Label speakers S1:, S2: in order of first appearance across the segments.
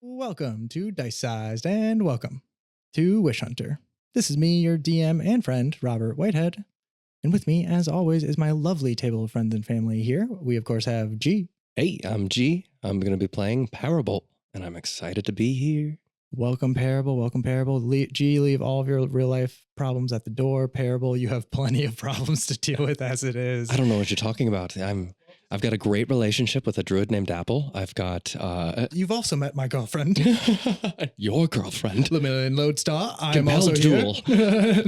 S1: Welcome to DiceSized and welcome to Wish Hunter. This is me, your DM and friend, Robert Whitehead. And with me, as always, is my lovely table of friends and family here. We, of course, have G.
S2: Hey, I'm G. I'm going to be playing Parable, and I'm excited to be here.
S1: Welcome, Parable. Welcome, Parable. G, leave all of your real-life problems at the door. Parable, you have plenty of problems to deal with as it is.
S2: I don't know what you're talking about. I've got a great relationship with a druid named Apple. I've got...
S1: You've also met my girlfriend.
S2: Your girlfriend.
S1: Lemon Lodestar. I'm
S2: Compelled
S1: also
S2: duel.
S1: here.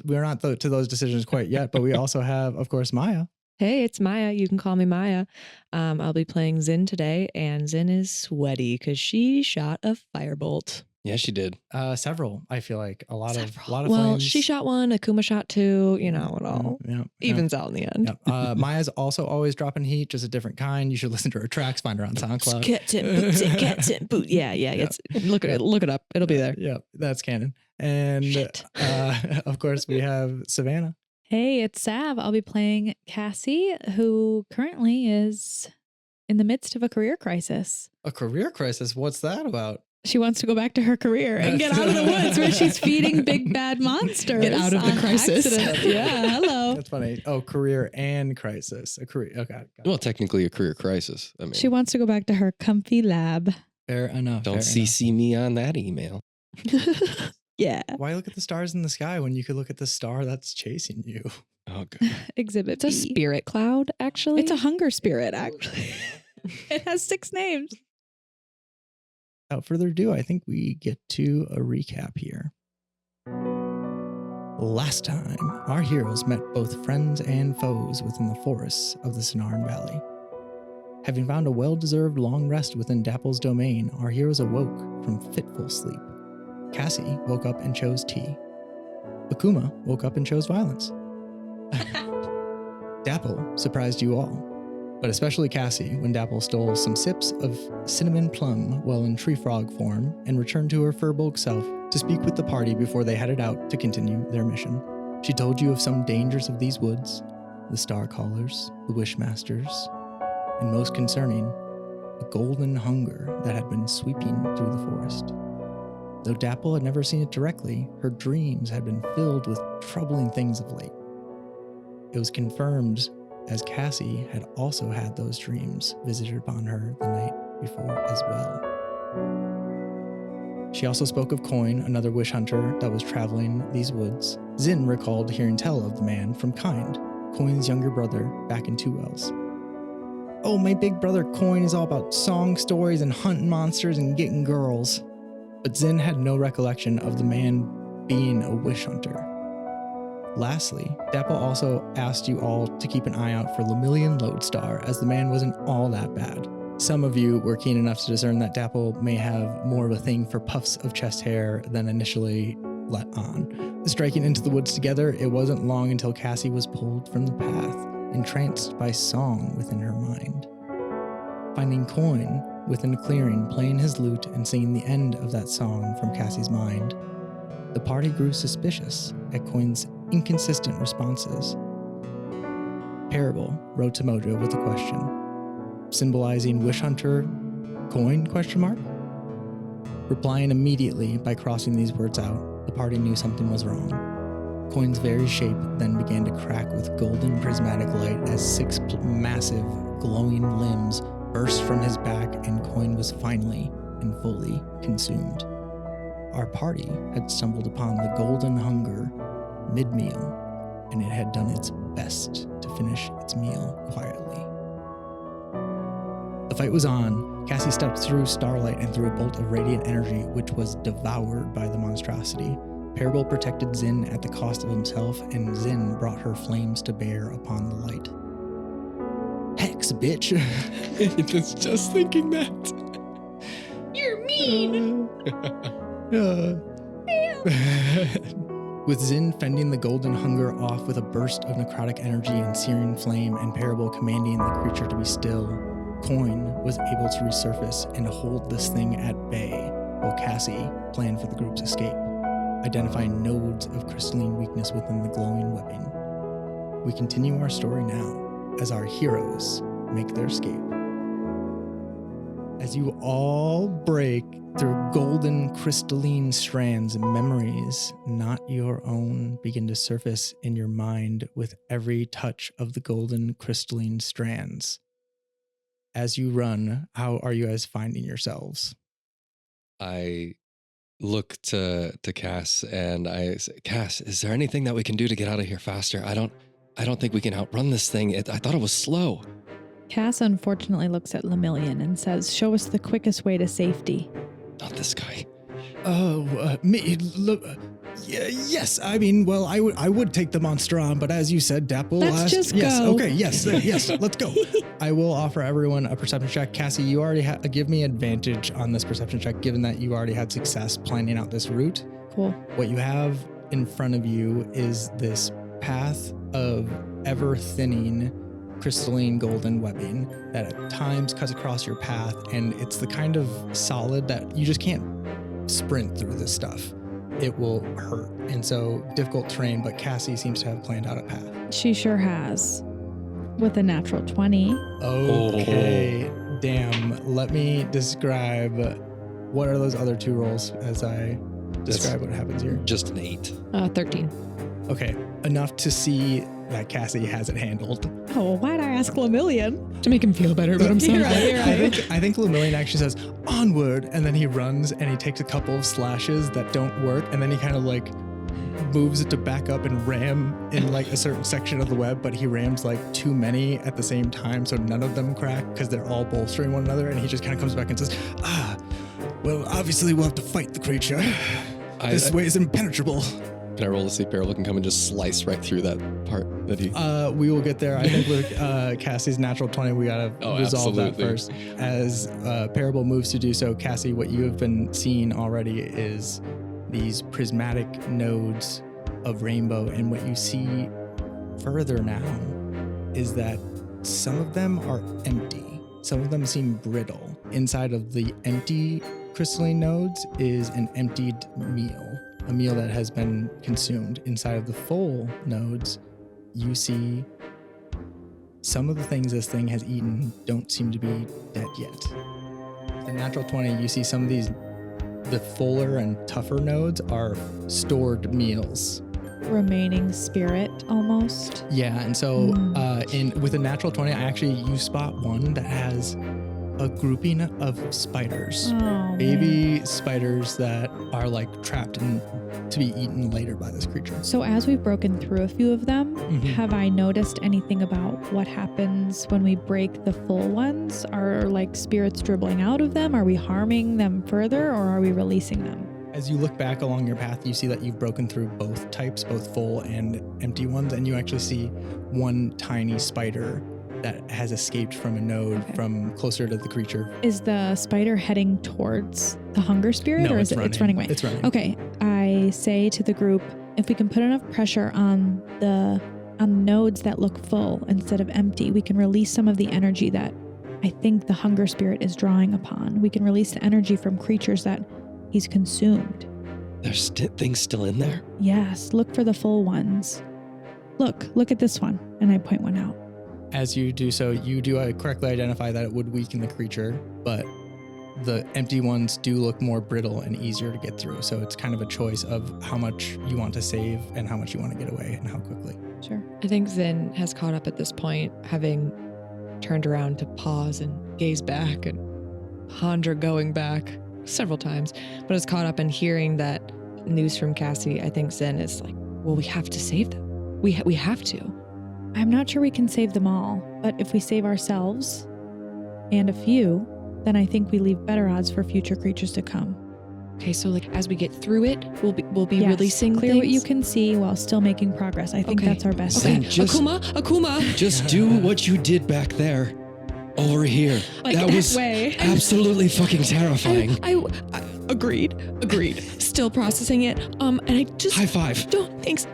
S1: We're not to those decisions quite yet, but we also have, of course, Maya.
S3: Hey, it's Maya. You can call me Maya. I'll be playing Zin today, and Zin is sweaty because she shot a firebolt.
S2: Yeah, she did.
S1: Several, I feel like. A lot of
S3: Well,
S1: flames.
S3: she shot one, Akuma shot two, you know, it all evens out in the end.
S1: Yep. Maya's also always dropping heat, just a different kind. You should listen to her tracks, find her on SoundCloud.
S3: Cats and boot. Yeah. It's look it up. It'll be there.
S1: Yeah, that's canon. And of course, we have Savannah.
S4: Hey, it's Sav. I'll be playing Cassie, who currently is in the midst of a career crisis.
S1: A career crisis? What's that about?
S4: She wants to go back to her career and get out of the woods where she's feeding big bad monsters.
S3: Get out of the crisis.
S4: Yeah, hello.
S1: That's funny. Oh, career and crisis. A career. Okay. Got it.
S2: Well, technically a career crisis. I mean,
S4: She wants to go back to her comfy lab.
S1: Fair enough.
S2: don't
S1: fair
S2: CC me on that email.
S4: Yeah.
S1: enough. Why look at the stars in the sky when you could look at the star that's chasing you?
S2: Oh, God.
S4: Exhibit
S3: It's a
S4: B.
S3: spirit cloud, actually.
S4: It's a hunger spirit, actually. It has 6 names.
S1: Without further ado, I think we get to a recap here. Last time, our heroes met both friends and foes within the forests of the Sonaran Valley. Having found a well-deserved long rest within Dapple's domain, our heroes awoke from fitful sleep. Cassie woke up and chose tea. Akuma woke up and chose violence. Dapple surprised you all, but especially Cassie when Dapple stole some sips of cinnamon plum while in tree frog form and returned to her furbulk self to speak with the party before they headed out to continue their mission. She told you of some dangers of these woods, the star callers, the wishmasters, and most concerning, the golden hunger that had been sweeping through the forest. Though Dapple had never seen it directly, her dreams had been filled with troubling things of late. It was confirmed as Cassie had also had those dreams visited upon her the night before as well. She also spoke of Coin, another wish hunter that was traveling these woods. Zin recalled hearing tell of the man from Kind, Coin's younger brother, back in Two Wells. Oh, my big brother Coin is all about song stories and hunting monsters and getting girls. But Zin had no recollection of the man being a wish hunter. Lastly, Dapple also asked you all to keep an eye out for Lemillion Lodestar, as the man wasn't all that bad. Some of you were keen enough to discern that Dapple may have more of a thing for puffs of chest hair than initially let on. Striking into the woods together, it wasn't long until Cassie was pulled from the path, entranced by song within her mind. Finding Coin within a clearing, playing his lute and singing the end of that song from Cassie's mind, the party grew suspicious at Coin's inconsistent responses. Parable wrote to Mojo with a question. Symbolizing wish hunter Coin? Replying immediately by crossing these words out, the party knew something was wrong. Coin's very shape then began to crack with golden prismatic light as 6 massive glowing limbs burst from his back, and Coin was finally and fully consumed. Our party had stumbled upon the golden hunger mid-meal, and it had done its best to finish its meal quietly. The fight was on. Cassie stepped through starlight and through a bolt of radiant energy, which was devoured by the monstrosity. Parable protected Zin at the cost of himself, and Zin brought her flames to bear upon the light. Hex, bitch!
S2: I was just thinking that.
S3: You're mean.
S1: With Zin fending the golden hunger off with a burst of necrotic energy and searing flame, and Parable commanding the creature to be still, Coin was able to resurface and hold this thing at bay, while Cassie planned for the group's escape, identifying nodes of crystalline weakness within the glowing weapon. We continue our story now, as our heroes make their escape. As you all break through golden crystalline strands, memories not your own begin to surface in your mind with every touch of the golden crystalline strands. As you run, how are you guys finding yourselves?
S2: I look to Cass and I say, Cass, is there anything that we can do to get out of here faster? I don't think we can outrun this thing. I thought it was slow.
S4: Cass unfortunately looks at Lemillion and says, show us the quickest way to safety.
S2: Not this guy.
S1: Oh, me, look, yes. I mean, well, I would take the monster on, but as you said, Dapple.
S4: Let's just
S1: yes,
S4: go.
S1: okay, yes, let's go. I will offer everyone a perception check. Cassie, you already give me advantage on this perception check, given that you already had success planning out this route.
S4: Cool.
S1: What you have in front of you is this path of ever thinning crystalline golden webbing that at times cuts across your path, and it's the kind of solid that you just can't sprint through this stuff. It will hurt, and so difficult terrain, but Cassie seems to have planned out a path.
S4: She sure has. With a natural 20.
S1: Okay, damn. Let me describe what are those other two rolls as I describe what happens here.
S2: Just an 8.
S3: 13.
S1: Okay, enough to see that Cassie has it handled.
S4: Oh, why'd I ask Lemillion?
S3: To make him feel better, but I'm sorry.
S4: You're right.
S1: I think Lemillion actually says, onward, and then he runs and he takes a couple of slashes that don't work, and then he kind of like moves it to back up and ram in like a certain section of the web, but he rams like too many at the same time, so none of them crack because they're all bolstering one another, and he just kind of comes back and says, well, obviously we'll have to fight the creature. This way is impenetrable.
S2: Can I roll to see if Parable can come and just slice right through that part that he...
S1: We will get there. I think with Cassie's natural 20, we gotta resolve that
S2: absolutely.
S1: first. As Parable moves to do so, Cassie, what you have been seeing already is these prismatic nodes of rainbow, and what you see further now is that some of them are empty. Some of them seem brittle. Inside of the empty crystalline nodes is an emptied meal. A meal that has been consumed. Inside of the full nodes, you see some of the things this thing has eaten don't seem to be dead yet. The natural 20, you see some of these, the fuller and tougher nodes are stored meals.
S4: Remaining spirit, almost.
S1: Yeah, and so with a natural 20, you spot one that has a grouping of spiders.
S4: Oh,
S1: baby
S4: man.
S1: spiders that are like trapped in to be eaten later by this creature.
S4: So as we've broken through a few of them, have I noticed anything about what happens when we break the full ones? Are like spirits dribbling out of them? Are we harming them further, or are we releasing them?
S1: As you look back along your path, you see that you've broken through both types, both full and empty ones, and you actually see one tiny spider that has escaped from a node from closer to the creature.
S4: Is the spider heading towards the hunger spirit,
S1: No,
S4: or
S1: it's
S4: is
S1: running.
S4: it's running away?
S1: It's running.
S4: Okay, I say to the group, if we can put enough pressure on the nodes that look full instead of empty, we can release some of the energy that I think the hunger spirit is drawing upon. We can release the energy from creatures that he's consumed.
S2: There's things still in there?
S4: Yes, look for the full ones. Look at this one. And I point one out.
S1: As you do so, you do correctly identify that it would weaken the creature, but the empty ones do look more brittle and easier to get through. So it's kind of a choice of how much you want to save and how much you want to get away and how quickly.
S4: Sure.
S3: I think Zin has caught up at this point, having turned around to pause and gaze back and ponder going back several times, but is caught up in hearing that news from Cassie. I think Zin is like, well, we have to save them. We have to.
S4: I'm not sure we can save them all, but if we save ourselves and a few, then I think we leave better odds for future creatures to come.
S3: Okay, so like as we get through it, we'll be
S4: Yes,
S3: releasing
S4: clear
S3: things?
S4: what you can see while still making progress. I think
S3: Okay.
S4: that's our best
S3: Okay,
S4: bet.
S2: Just-
S3: Akuma.
S2: Just do what you did back there. Over here.
S3: Like
S2: that
S3: that
S2: was
S4: way.
S2: absolutely fucking terrifying.
S3: I agreed. Still processing it. And I just
S2: High five.
S3: don't. Thanks.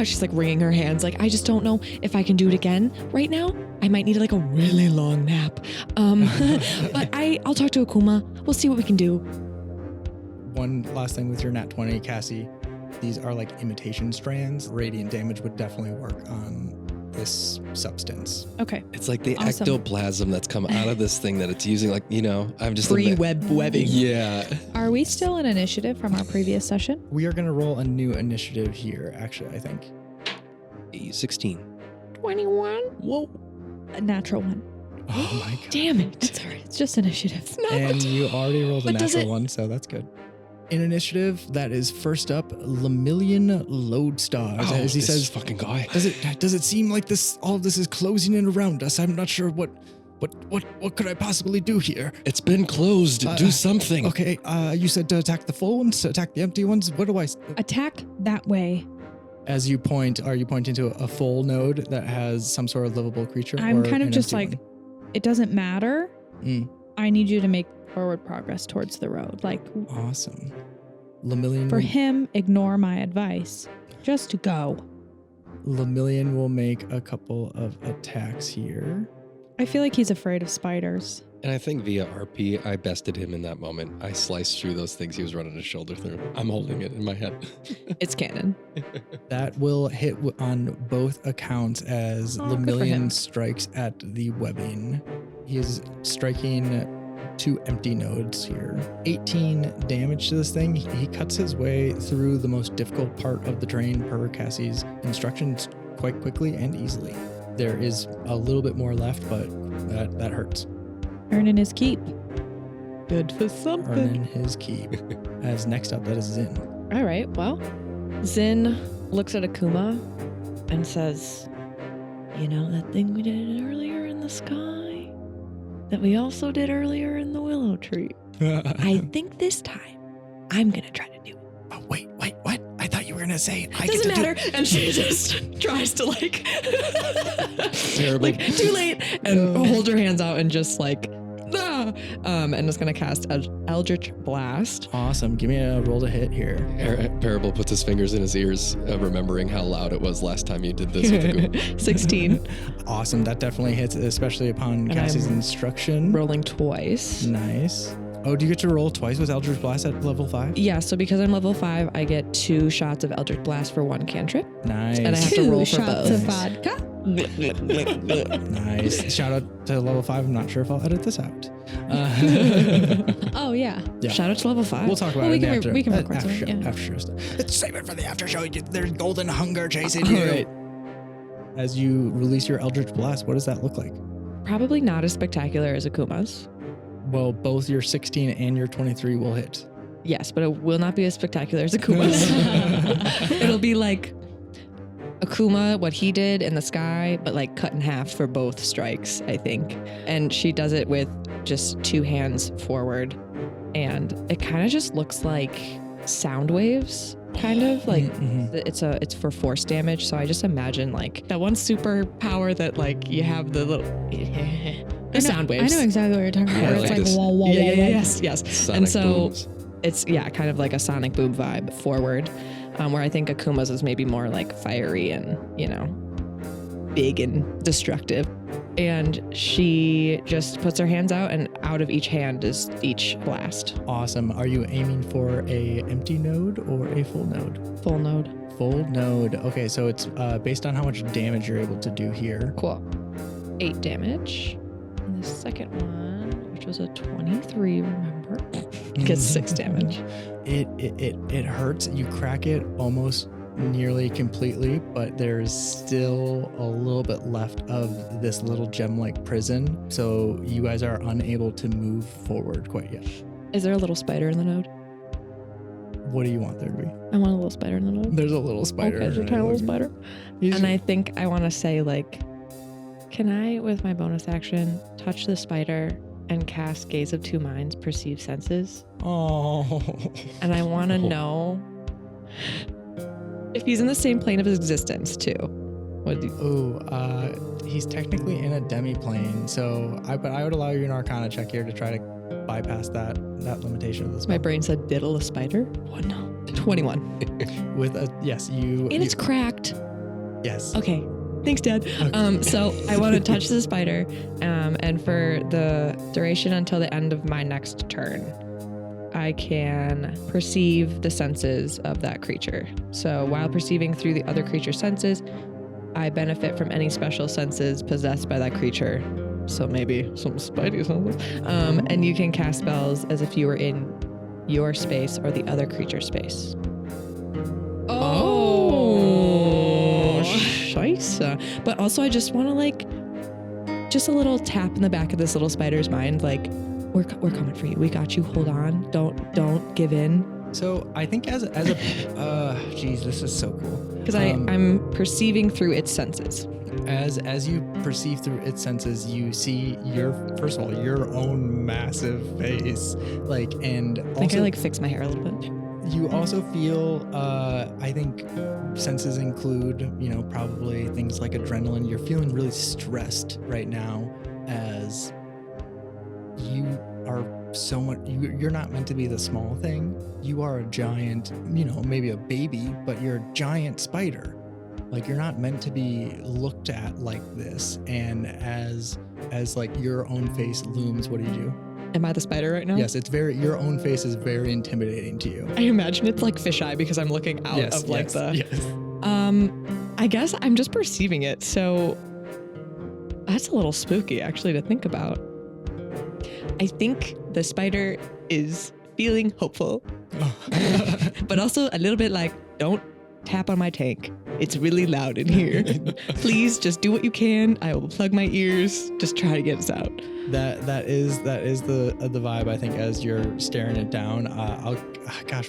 S3: She's like wringing her hands. Like, I just don't know if I can do it again right now. I might need like a really long nap. But I'll talk to Akuma. We'll see what we can do.
S1: One last thing with your nat 20, Cassie, these are like imitation strands. Radiant damage would definitely work on this substance.
S4: Okay.
S2: It's like the
S4: Awesome.
S2: ectoplasm that's come out of this thing that it's using. Like, I'm just
S3: Webbing.
S2: Yeah.
S4: Are we still in initiative from our previous session?
S1: We are going to roll a new initiative here, actually, I think.
S2: 16.
S3: 21.
S1: Whoa.
S4: A natural one.
S1: Oh my god.
S3: Damn it.
S4: It's all right. It's just initiative.
S1: And you already rolled a
S3: But does
S1: natural
S3: it-
S1: one, so that's good. In initiative, that is first up, Lemillion Lodestar. As he
S2: this
S1: says,
S2: fucking guy.
S1: does it seem like all of this is closing in around us? I'm not sure what could I possibly do here?
S2: It's been closed. Do something.
S1: Okay, you said to attack the full ones, to attack the empty ones. What do I?
S4: Attack that way.
S1: As you point, are you pointing to a full node that has some sort of livable creature?
S4: I'm
S1: or
S4: kind of
S1: an
S4: just
S1: empty
S4: like, it doesn't matter.
S1: Mm.
S4: I need you to make forward progress towards the road. Like,
S1: one? Awesome. Lemillion.
S4: for him, ignore my advice. Just go.
S1: Lemillion will make a couple of attacks here.
S4: I feel like he's afraid of spiders.
S2: And I think via RP, I bested him in that moment. I sliced through those things he was running his shoulder through. I'm holding it in my head.
S3: It's canon.
S1: That will hit on both accounts as
S3: Oh, good for him.
S1: Lemillion strikes at the webbing. He is striking 2 empty nodes here. 18 damage to this thing. He cuts his way through the most difficult part of the terrain per Cassie's instructions quite quickly and easily. There is a little bit more left, but that hurts.
S4: Earning his keep.
S3: Good for something.
S1: Earning his keep. As next up, that is Zin.
S3: All right, well, Zin looks at Akuma and says, that thing we did earlier in the sky? That we also did earlier in the willow tree? I think this time I'm going to try to do it.
S1: Oh, wait, what? I thought you were going to say I
S3: Doesn't
S1: get to
S3: matter. And she just tries to
S2: Terrible.
S3: too late, and hold her hands out and just and is going to cast Eldritch Blast.
S1: Awesome. Give me a roll to hit here.
S2: Parable puts his fingers in his ears, remembering how loud it was last time you did this with the goop.
S3: 16.
S1: Awesome. That definitely hits, especially upon
S3: And
S1: Cassie's
S3: I'm
S1: instruction.
S3: Rolling twice.
S1: Nice. Oh, do you get to roll twice with Eldritch Blast at level 5?
S3: Yeah, so because I'm level 5, I get 2 shots of Eldritch Blast for 1 cantrip.
S1: Nice.
S3: And I have to roll for
S4: shots
S3: both.
S4: of vodka.
S1: Nice. Shout out to level 5. I'm not sure if I'll edit this out.
S4: Oh, yeah.
S1: Yeah.
S3: Shout out to level 5.
S1: We'll talk about
S4: Well,
S1: it
S4: we
S1: in the
S4: can
S1: after.
S4: we can record
S1: after show.
S4: something, yeah.
S1: After show stuff. Let's save it for the after show. There's golden hunger chasing
S3: All
S1: you.
S3: right.
S1: As you release your Eldritch Blast, what does that look like?
S3: Probably not as spectacular as Akuma's.
S1: Well, both your 16 and your 23 will hit.
S3: Yes, but it will not be as spectacular as Akuma's. It'll be like Akuma, what he did in the sky, but like cut in half for both strikes, I think. And she does it with just 2 hands forward. And it kind of just looks like sound waves, kind of like it's for force damage. So I just imagine like that one superpower that like you have the little the sound waves.
S4: I know exactly what you're talking about.
S2: Yeah,
S4: Where it's
S2: like
S4: like
S2: this-
S4: wah, wah, wah, wah.
S3: Yes.
S2: Sonic
S3: And so
S2: booms.
S3: it's kind of like a sonic boom vibe forward, where I think Akuma's is maybe more like fiery and big and destructive. And she just puts her hands out, and out of each hand is each blast.
S1: Awesome. Are you aiming for a empty node or a full node?
S3: Full node.
S1: Full node. Okay, so it's based on how much damage you're able to do here.
S3: Cool. 8 damage. And the second one, which was a 23, remember, gets 6 damage.
S1: It hurts. You crack it almost nearly completely, but there's still a little bit left of this little gem-like prison. So you guys are unable to move forward quite yet.
S3: Is there a little spider in the node?
S1: What do you want there, Ree?
S3: I want a little spider in the node.
S1: There's a little spider.
S3: Okay, there's a tiny little spider.
S1: He's-
S3: And I think I want to say, like, can I, with my bonus action, touch the spider and cast Gaze of 2 Minds, Perceive Senses?
S1: Oh.
S3: And I want to know if he's in the same plane of his existence, too. What do you,
S1: He's technically in a demi-plane, but I would allow you an Arcana check here to try to bypass that limitation of this.
S3: my brain said diddle a spider? What? No. 21.
S1: With a yes,
S3: And it's cracked.
S1: yes.
S3: Okay. Thanks, Dad. So I want to touch the spider, and for the duration until the end of my next turn, I can perceive the senses of that creature. So while perceiving through the other creature's senses, I benefit from any special senses possessed by that creature. So maybe some spidey senses. And you can cast spells as if you were in your space or the other creature's space. Oh, scheisse. But also I just want to like, just a little tap in the back of this little spider's mind. Like, we're coming for you. We got you. Hold on. Don't give in.
S1: So I think as a geez, this is so cool.
S3: Because I'm perceiving through its senses.
S1: As you perceive through its senses, you see first of all, your own massive face. Like, and
S3: I think I like fix my hair a little bit.
S1: You also feel, I think senses include, probably things like adrenaline. You're feeling really stressed right now as you are so much, you're not meant to be the small thing. You are a giant, maybe a baby, but you're a giant spider. Like, you're not meant to be looked at like this. And as like your own face looms, what do?
S3: Am I the spider right now?
S1: Yes, your own face is very intimidating to you.
S3: I imagine it's like fisheye because I'm looking out of like I guess I'm just perceiving it. So that's a little spooky actually to think about. I think the spider is feeling hopeful, but also a little bit like, don't tap on my tank. It's really loud in here. Please just do what you can. I will plug my ears. Just try to get us out.
S1: That is the vibe, I think, as you're staring it down.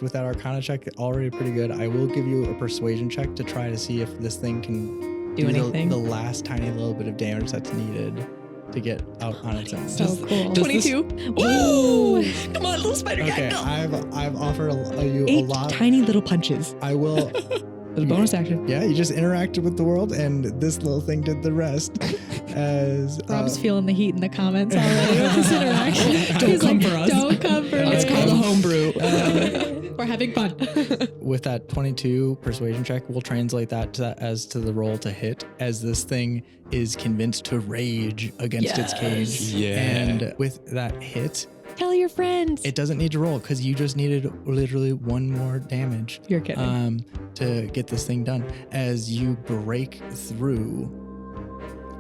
S1: With that Arcana check already pretty good, I will give you a persuasion check to try to see if this thing can
S3: do anything.
S1: The last tiny little bit of damage that's needed to get out on its own.
S4: So cool.
S3: 22. Woo! Come on, little spider guy.
S1: Okay,
S3: Go.
S1: I've offered you
S3: 8
S1: a lot.
S3: tiny little punches.
S1: I will.
S3: The bonus action.
S1: Yeah, you just interacted with the world, and this little thing did the rest. As
S4: Rob's feeling the heat in the comments already with this interaction.
S3: Don't
S4: He's
S3: come
S4: like,
S3: for us.
S4: Don't come for us.
S3: It's called a homebrew.
S4: We're having fun.
S1: With that 22 persuasion check, we'll translate that as to the roll to hit, as this thing is convinced to rage against its cage.
S2: Yeah.
S1: And with that hit,
S4: Tell your friends.
S1: it doesn't need to roll because you just needed literally one more damage.
S3: You're kidding.
S1: To get this thing done. As you break through,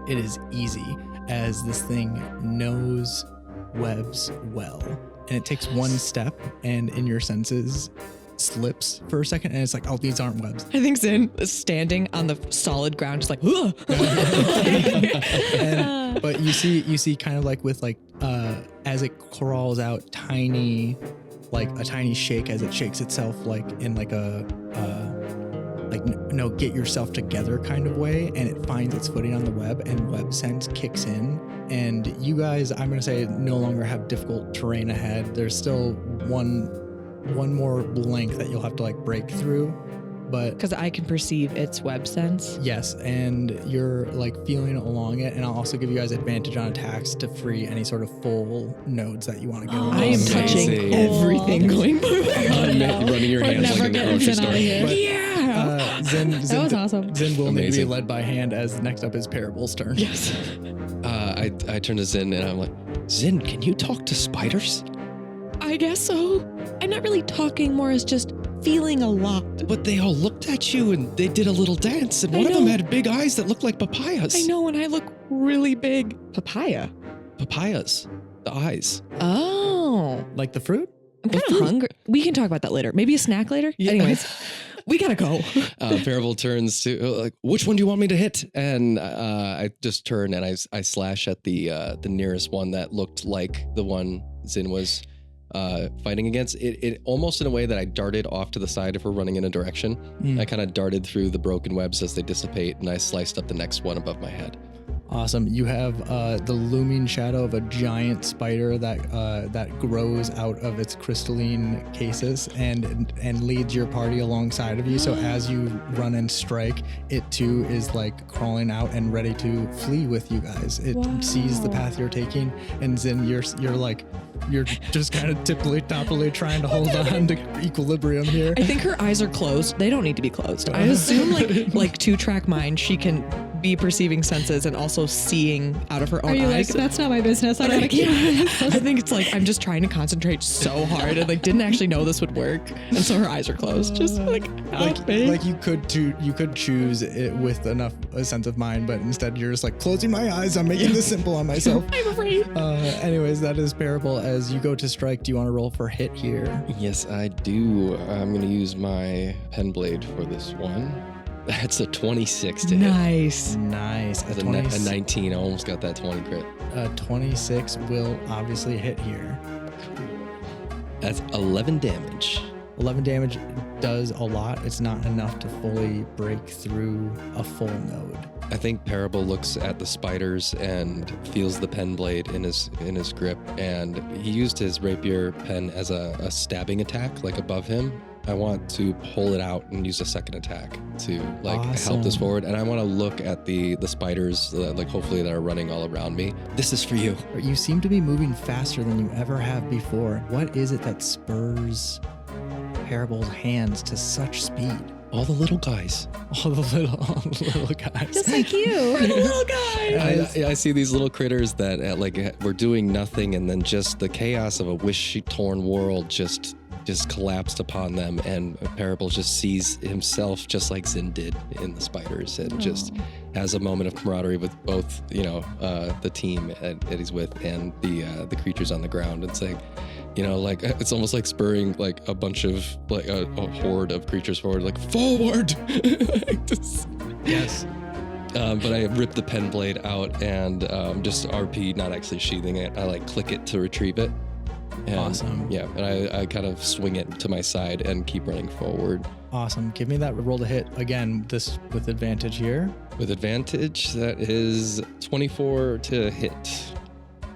S1: it is easy as this thing knows webs well. And it takes one step and in your senses slips for a second and it's like, oh, these aren't webs.
S3: I think Zin is standing on the solid ground, just like,
S1: But you see kind of like with like, as it crawls out, a tiny shake as it shakes itself like in like a, get yourself together kind of way, and it finds its footing on the web, and web sense kicks in, and you guys, I'm gonna say, no longer have difficult terrain ahead. There's still one more length that you'll have to like break through, but
S3: because I can perceive its web sense.
S1: yes, and you're like feeling along it, and I'll also give you guys advantage on attacks to free any sort of full nodes that you want to get.
S3: I am touching
S2: Amazing.
S3: everything going by.
S2: Running your hands
S4: never
S2: like in the
S4: getting
S2: grocery
S4: Zin out of
S2: store.
S4: here.
S3: Yeah.
S1: Zin
S4: That was awesome.
S1: Zin will need to be
S2: Amazing.
S1: led by hand, as next up is Parable's turn.
S3: Yes.
S2: I turn to Zin and I'm like, Zin, can you talk to spiders?
S3: I guess so. I'm not really talking, more as just feeling a lot.
S2: But they all looked at you and they did a little dance, and one of them had big eyes that looked like papayas.
S3: I know, and I look really big. Papaya.
S2: Papayas. The eyes.
S3: Oh.
S1: Like the fruit?
S3: I'm kind of hungry. We can talk about that later. Maybe a snack later?
S2: Yeah.
S3: Anyways, we gotta go.
S2: Parable turns to like, which one do you want me to hit? And I just turn and I slash at the nearest one that looked like the one Zin was fighting against. It almost in a way that I darted off to the side if we're running in a direction. I kind of darted through the broken webs as they dissipate, and I sliced up the next one above my head.
S1: Awesome. You have the looming shadow of a giant spider that grows out of its crystalline cases and leads your party alongside of you. So as you run and strike, it too is like crawling out and ready to flee with you guys. It sees the path you're taking, and Zin, you're just kind of toppily trying to hold on to equilibrium here.
S3: I think her eyes are closed. They don't need to be closed. I assume like 2-track mind, she can be perceiving senses and also seeing out of her own
S4: Are you
S3: eyes.
S4: like, that's not my business. I gotta keep
S3: I think it's like, I'm just trying to concentrate so hard and like didn't actually know this would work. And so her eyes are closed. Just like, help me.
S1: Like you could choose it with enough a sense of mind, but instead you're just like closing my eyes. I'm making this simple on myself.
S3: I'm afraid.
S1: Anyways, that is Parable. As you go to strike, do you want to roll for hit here?
S2: Yes, I do. I'm going to use my pen blade for this one. That's a 26 to hit.
S3: Nice.
S1: Nice.
S2: That's a 19. I almost got that 20 crit.
S1: 26 will obviously hit here.
S2: That's 11 damage.
S1: 11 damage does a lot. It's not enough to fully break through a full node.
S2: I think Parable looks at the spiders and feels the pen blade in his grip, and he used his rapier pen as a stabbing attack, like above him. I want to pull it out and use a second attack to like help this forward, and I want to look at the spiders, like hopefully that are running all around me. This is for you.
S1: You seem to be moving faster than you ever have before. What is it that spurs Parable's hands to such speed?
S2: All the little guys.
S1: All the little guys.
S4: Just like you.
S3: The little guy.
S2: I see these little critters that like were doing nothing, and then just the chaos of a wish-torn world just collapsed upon them, and Parable just sees himself just like Zin did in the spiders, and just has a moment of camaraderie with both, the team that he's with and the creatures on the ground, and saying, like it's almost like spurring like a bunch of like a horde of creatures forward, like forward.
S1: Yes.
S2: But I rip the pen blade out and just RP, not actually sheathing it. I like click it to retrieve it. And,
S1: awesome.
S2: Yeah, and I kind of swing it to my side and keep running forward.
S1: Awesome. Give me that roll to hit again. This with advantage here.
S2: With advantage, that is 24 to hit.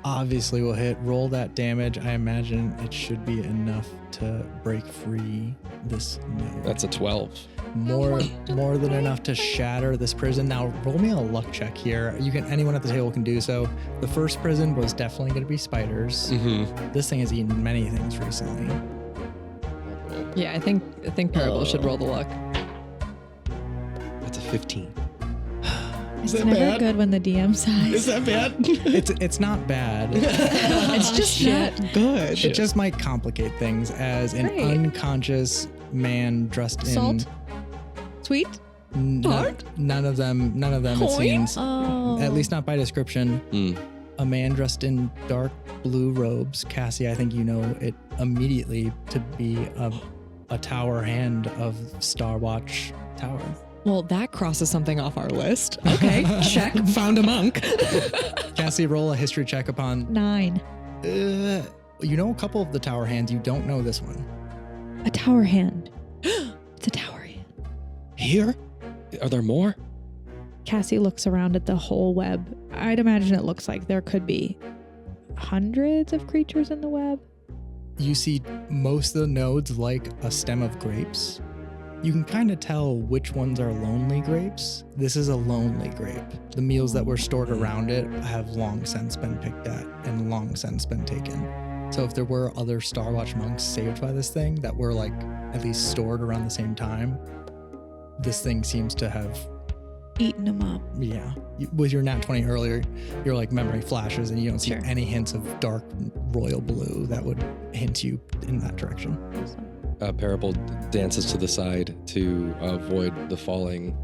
S1: Obviously will hit. Roll that damage. I imagine it should be enough to break free this node.
S2: That's a 12.
S1: More than enough to shatter this prison. Now roll me a luck check here. Anyone at the table can do so. The first prison was definitely going to be spiders.
S2: Mm-hmm.
S1: This thing has eaten many things recently.
S3: Yeah, I think Parable should roll the luck.
S2: That's a 15.
S4: It's never good when the DM sighs.
S2: Is that bad?
S1: It's not bad.
S3: It's just not good.
S1: It just might complicate things as an
S3: Great.
S1: unconscious man dressed in
S3: Salt? Sweet? Tart?
S1: None of them it
S3: Coin?
S1: seems.
S4: Oh.
S1: At least not by description.
S2: Mm.
S1: A man dressed in dark blue robes. Cassie, I think you know it immediately to be a tower hand of Starwatch Tower.
S3: Well, that crosses something off our list. Okay, check. Found a monk.
S1: Cassie, roll a history check upon.
S4: 9.
S1: You know a couple of the tower hands. You don't know this one.
S4: A tower hand. It's a tower hand.
S2: Here? Are there more?
S4: Cassie looks around at the whole web. I'd imagine it looks like there could be hundreds of creatures in the web.
S1: You see most of the nodes like a stem of grapes. You can kind of tell which ones are lonely grapes. This is a lonely grape. The meals that were stored around it have long since been picked at and long since been taken. So if there were other Starwatch monks saved by this thing that were like at least stored around the same time, this thing seems to have
S4: Eating them up.
S1: Yeah. With your nat 20 earlier, your like memory flashes and you don't see
S4: Sure.
S1: any hints of dark royal blue that would hint you in that direction.
S2: Parable dances to the side to avoid the falling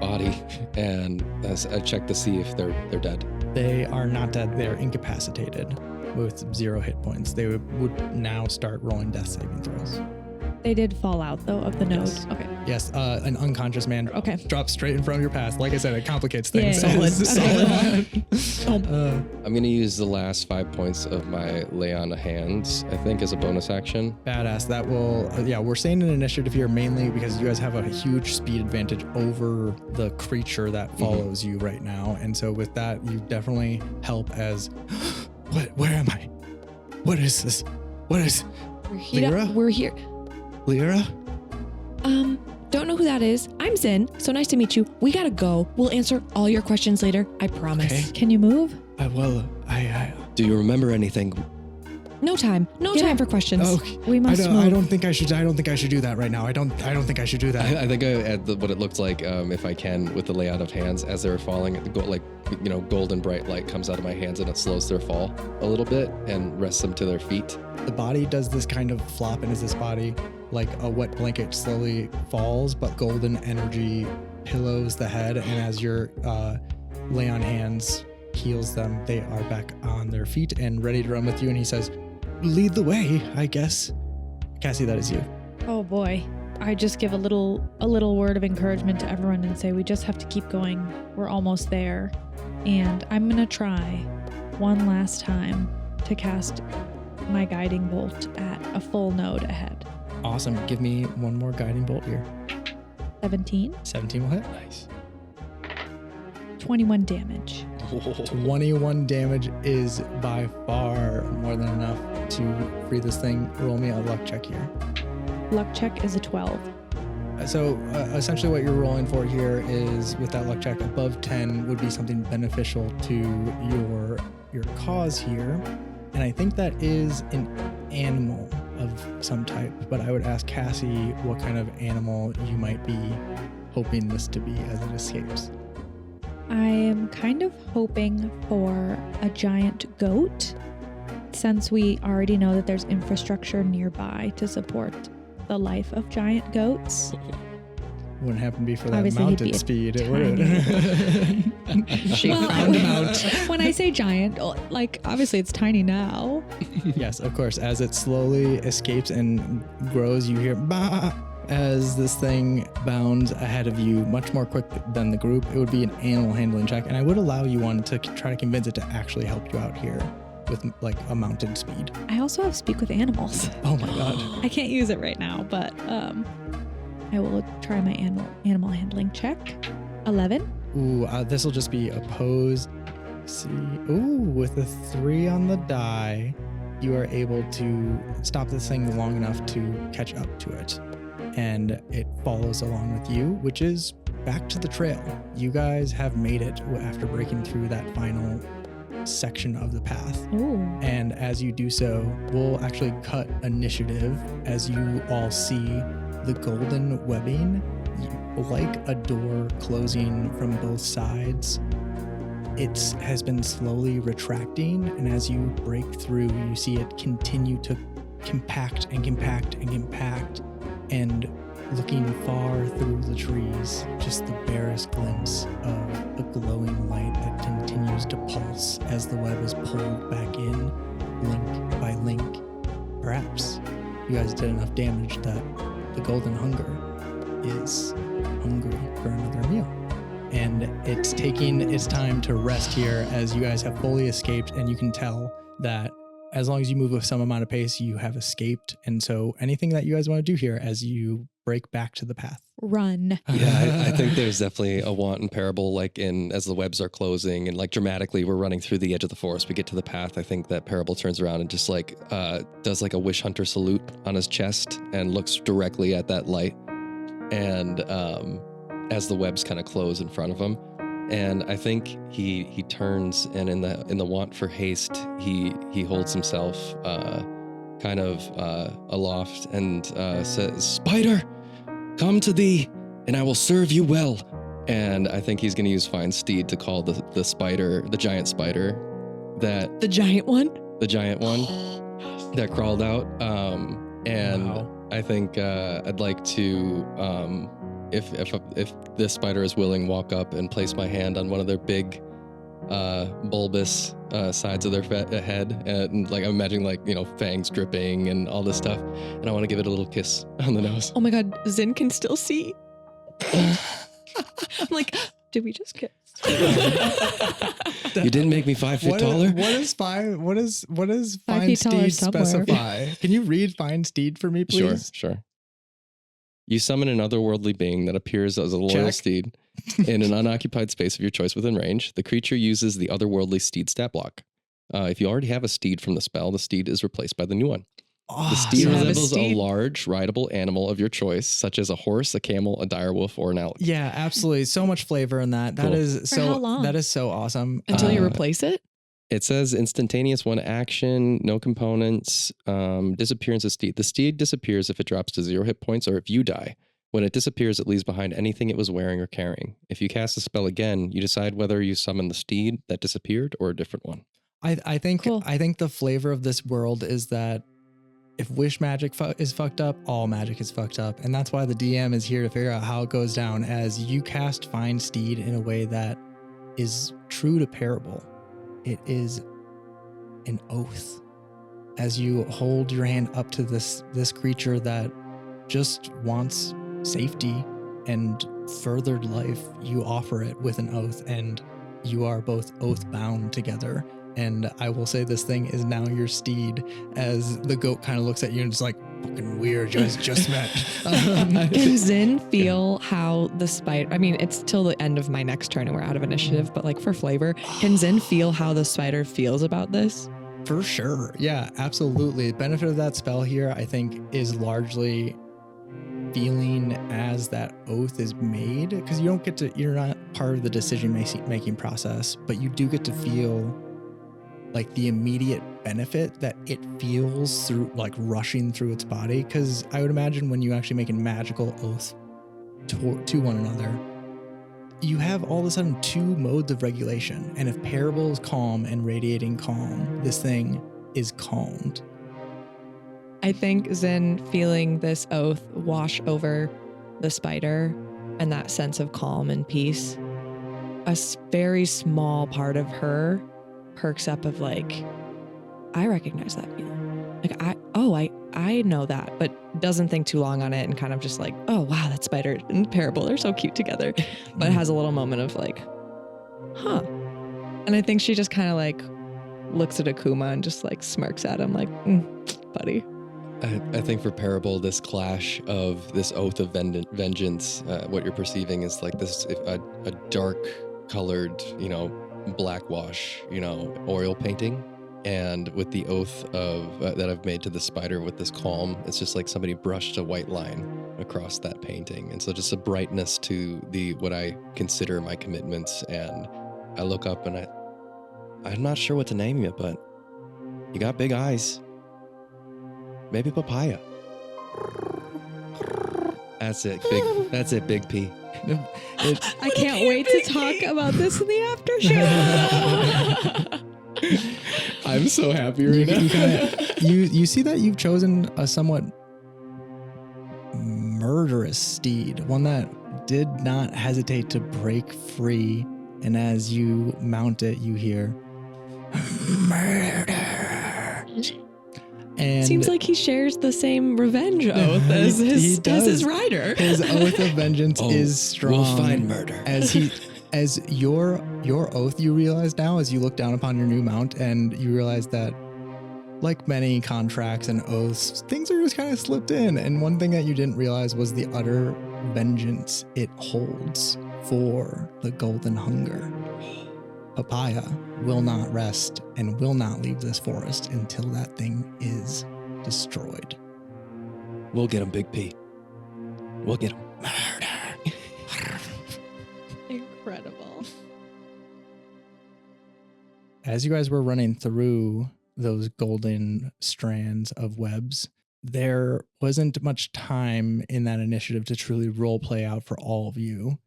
S2: body, and I check to see if they're dead.
S1: They are not dead. They're incapacitated with 0 hit points. They would now start rolling death saving throws.
S4: They did fall out though of the node.
S1: Yes.
S4: Okay.
S1: Yes, an unconscious man
S4: Okay.
S1: drops straight in front of your path. Like I said, it complicates things.
S4: Yeah.
S3: Solid.
S2: I'm going to use the last 5 points of my lay on hands, I think, as a bonus action.
S1: Badass. That will, we're saying an initiative here mainly because you guys have a huge speed advantage over the creature that follows you right now. And so with that, you definitely help as, where am I? What is this? What is, Lyra?
S3: We're here.
S1: Lyra?
S3: Don't know who that is. I'm Zin. So nice to meet you. We gotta go. We'll answer all your questions later. I promise.
S1: Okay.
S4: Can you move?
S1: I
S2: Do you remember anything?
S3: No time. No
S4: Get
S3: time
S4: it.
S3: for questions.
S1: Oh,
S4: We must move.
S1: I don't think I should do that right now. I don't think I should do that.
S2: I think I add what it looked like, if I can, with the layout of hands as they were falling. Golden bright light comes out of my hands and it slows their fall a little bit and rests them to their feet.
S1: The body does this kind of flop, and as this body, like a wet blanket, slowly falls, but golden energy pillows the head, and as your lay on hands heals them, they are back on their feet and ready to run with you. And he says, lead the way, I guess. Cassie, that is you.
S4: Oh boy. I just give a little word of encouragement to everyone and say we just have to keep going. We're almost there. And I'm going to try one last time to cast my guiding bolt at a full node ahead.
S1: Awesome. Give me one more guiding bolt here.
S4: 17.
S1: 17 will hit. Nice.
S4: 21 damage.
S1: 21 damage is by far more than enough to free this thing. Roll me a luck check here.
S4: Luck check is a 12.
S1: So essentially what you're rolling for here is, with that luck check, above 10 would be something beneficial to your cause here. And I think that is an animal of some type, but I would ask Cassie what kind of animal you might be hoping this to be as it escapes.
S4: I am kind of hoping for a giant goat, since we already know that there's infrastructure nearby to support the life of giant goats.
S1: Wouldn't happen to be for that
S4: Obviously, he'd be
S1: mounted
S4: a
S1: speed, it
S4: tiny-
S1: would. She
S4: Well,
S1: found him out.
S4: When I say giant, like obviously it's tiny now.
S1: Yes, of course. As it slowly escapes and grows, you hear bah as this thing bounds ahead of you, much more quick than the group. It would be an animal handling check, and I would allow you one to try to convince it to actually help you out here with like a mounted speed.
S4: I also have speak with animals.
S1: Oh my god.
S4: I can't use it right now, but I will try my animal handling check. 11.
S1: Ooh, this will just be opposed. Let's see. Ooh, with a 3 on the die, you are able to stop this thing long enough to catch up to it. And it follows along with you, which is back to the trail. You guys have made it after breaking through that final section of the path.
S4: Ooh.
S1: And as you do so, we'll actually cut initiative as you all see the golden webbing, like a door closing from both sides. It has been slowly retracting, and as you break through, you see it continue to compact and compact and compact. And looking far through the trees, just the barest glimpse of a glowing light that continues to pulse as the web is pulled back in, link by link. Perhaps you guys did enough damage that the golden hunger is hungry for another meal. And it's taking its time to rest here as you guys have fully escaped, and you can tell that as long as you move with some amount of pace, you have escaped. And so anything that you guys want to do here as you break back to the path?
S4: Run.
S2: Yeah, I think there's definitely a wanton parable, like as the webs are closing and like dramatically we're running through the edge of the forest, we get to the path. I think that parable turns around and just like does like a wish hunter salute on his chest and looks directly at that light. And as the webs kind of close in front of him, and I think he turns, and in the want for haste, he holds himself kind of aloft and says, "Spider, come to thee, and I will serve you well." And I think he's going to use Fine Steed to call the spider, the giant spider,
S3: The giant one?
S2: the giant one that crawled out. And
S1: Wow.
S2: I think I'd like to, if this spider is willing, walk up and place my hand on one of their big, bulbous sides of their head, and like I'm imagining like fangs dripping and all this stuff, and I want to give it a little kiss on the nose.
S3: Oh my god, Zin can still see. I'm like, did we just kiss?
S2: You didn't make me 5 feet taller.
S1: What does
S4: 5
S1: Fine
S4: feet taller
S1: Steed
S4: somewhere.
S1: specify? Can you read Fine Steed for me, please?
S2: Sure. You summon an otherworldly being that appears as a loyal
S1: Check.
S2: steed in an unoccupied space of your choice within range. The creature uses the otherworldly steed stat block. If you already have a steed from the spell, the steed is replaced by the new one. The steed
S3: you have a
S2: resembles a
S3: steed?
S2: large, rideable animal of your choice, such as a horse, a camel, a direwolf, or an elk.
S1: Yeah, absolutely. So much flavor in that. That
S2: Cool.
S1: is
S4: For
S1: so
S4: how long?
S1: that is so awesome.
S3: Until you
S2: Uh,
S3: replace it?
S2: It says instantaneous 1 action, no components, disappearance of steed. The steed disappears if it drops to 0 hit points or if you die. When it disappears, it leaves behind anything it was wearing or carrying. If you cast the spell again, you decide whether you summon the steed that disappeared or a different one.
S1: I think
S4: Cool.
S1: I think the flavor of this world is that if wish magic is fucked up, all magic is fucked up. And that's why the DM is here to figure out how it goes down as you cast Find Steed in a way that is true to parable. It is an oath. As you hold your hand up to this creature that just wants safety and furthered life, you offer it with an oath, and you are both oath bound together. And I will say this thing is now your steed, as the goat kind of looks at you and is like, fucking weird, you guys just met.
S3: Can Zin feel how the spider, I mean, it's till the end of my next turn and we're out of initiative, but like for flavor, can Zin feel how the spider feels about this?
S1: For sure. Yeah, absolutely. The benefit of that spell here, I think, is largely feeling as that oath is made, because you're not part of the decision making process, but you do get to feel like the immediate benefit that it feels through, like rushing through its body. Because I would imagine when you actually make a magical oath to one another, you have all of a sudden 2 modes of regulation. And if parable is calm and radiating calm, this thing is calmed.
S3: I think Zin feeling this oath wash over the spider and that sense of calm and peace, a very small part of her perks up of like, I recognize that feeling. Like, I know that, but doesn't think too long on it and kind of just like, oh, wow, that spider and parable, they're so cute together. But has a little moment of like, huh. And I think she just kind of like looks at Akuma and just like smirks at him like, buddy.
S2: I think for parable, this clash of this oath of vengeance, what you're perceiving is like this, a dark colored, blackwash, oil painting. And with the oath of that I've made to the spider with this calm, it's just like somebody brushed a white line across that painting. And so just a brightness to what I consider my commitments. And I look up and I'm not sure what to name you, but you got big eyes. Maybe papaya. That's it, Big P.
S3: I can't wait to talk about this in the after show.
S2: I'm so happy right now.
S1: You see that you've chosen a somewhat murderous steed, one that did not hesitate to break free. And as you mount it, you hear murder. And
S3: seems like he shares the same revenge oath as his rider.
S1: His oath of vengeance is strong.
S2: We'll find murder.
S1: As your oath, you realize now, as you look down upon your new mount, and you realize that, like many contracts and oaths, things are just kind of slipped in. And one thing that you didn't realize was the utter vengeance it holds for the golden hunger. Papaya will not rest and will not leave this forest until that thing is destroyed.
S2: We'll get him, Big P. We'll get him.
S1: Murder.
S3: Incredible.
S1: As you guys were running through those golden strands of webs, there wasn't much time in that initiative to truly role play out for all of you.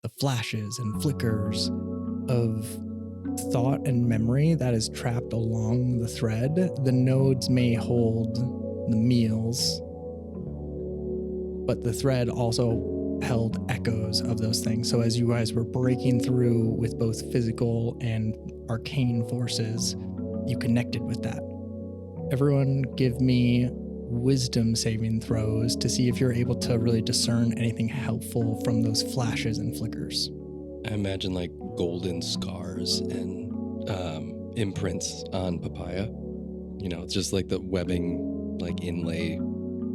S1: The flashes and flickers of thought and memory that is trapped along the thread. The nodes may hold the meals, but the thread also held echoes of those things. So as you guys were breaking through with both physical and arcane forces, you connected with that. Everyone give me wisdom saving throws to see if you're able to really discern anything helpful from those flashes and flickers.
S2: I imagine like golden scars and imprints on papaya. It's just like the webbing, like inlay,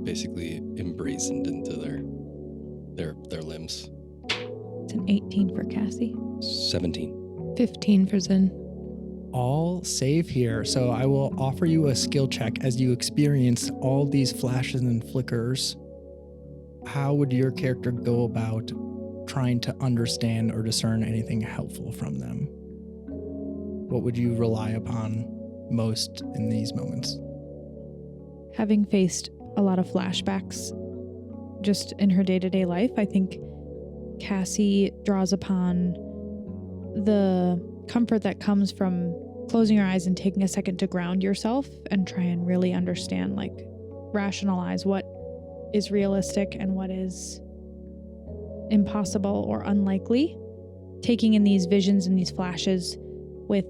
S2: basically emblazoned into their limbs.
S4: It's an 18 for Cassie.
S2: 17.
S3: 15 for Zin.
S1: All save here, so I will offer you a skill check as you experience all these flashes and flickers. How would your character go about trying to understand or discern anything helpful from them? What would you rely upon most in these moments?
S4: Having faced a lot of flashbacks just in her day-to-day life, I think Cassie draws upon the comfort that comes from closing your eyes and taking a second to ground yourself and try and really understand, like rationalize what is realistic and what is impossible or unlikely. Taking in these visions and these flashes with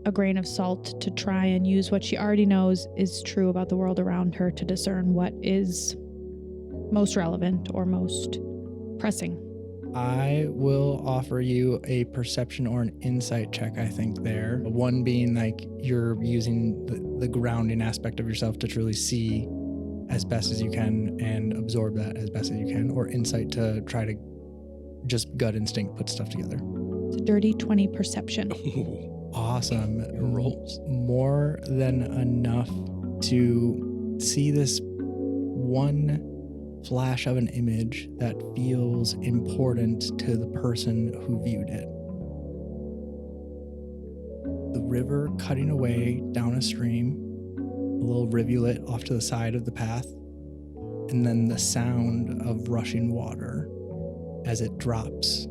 S4: a grain of salt to try and use what she already knows is true about the world around her to discern what is most relevant or most pressing.
S1: I will offer you a perception or an insight check, I think, there. One being like you're using the grounding aspect of yourself to truly see as best as you can and absorb that as best as you can, or insight to try to just gut instinct put stuff together.
S4: It's a dirty 20 perception.
S1: Awesome.
S2: Your rolls.
S1: More than enough to see this one flash of an image that feels important to the person who viewed it. The river cutting away down a stream, a little rivulet off to the side of the path, and then the sound of rushing water as it drops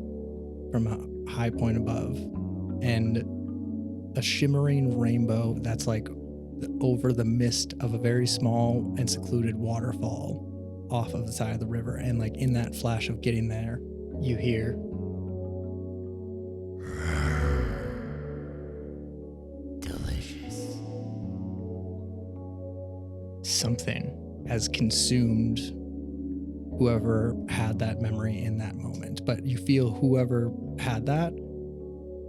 S1: from a high point above, and a shimmering rainbow that's like over the mist of a very small and secluded waterfall off of the side of the river. And like in that flash of getting there, you hear delicious. Something has consumed whoever had that memory in that moment. But you feel whoever had that,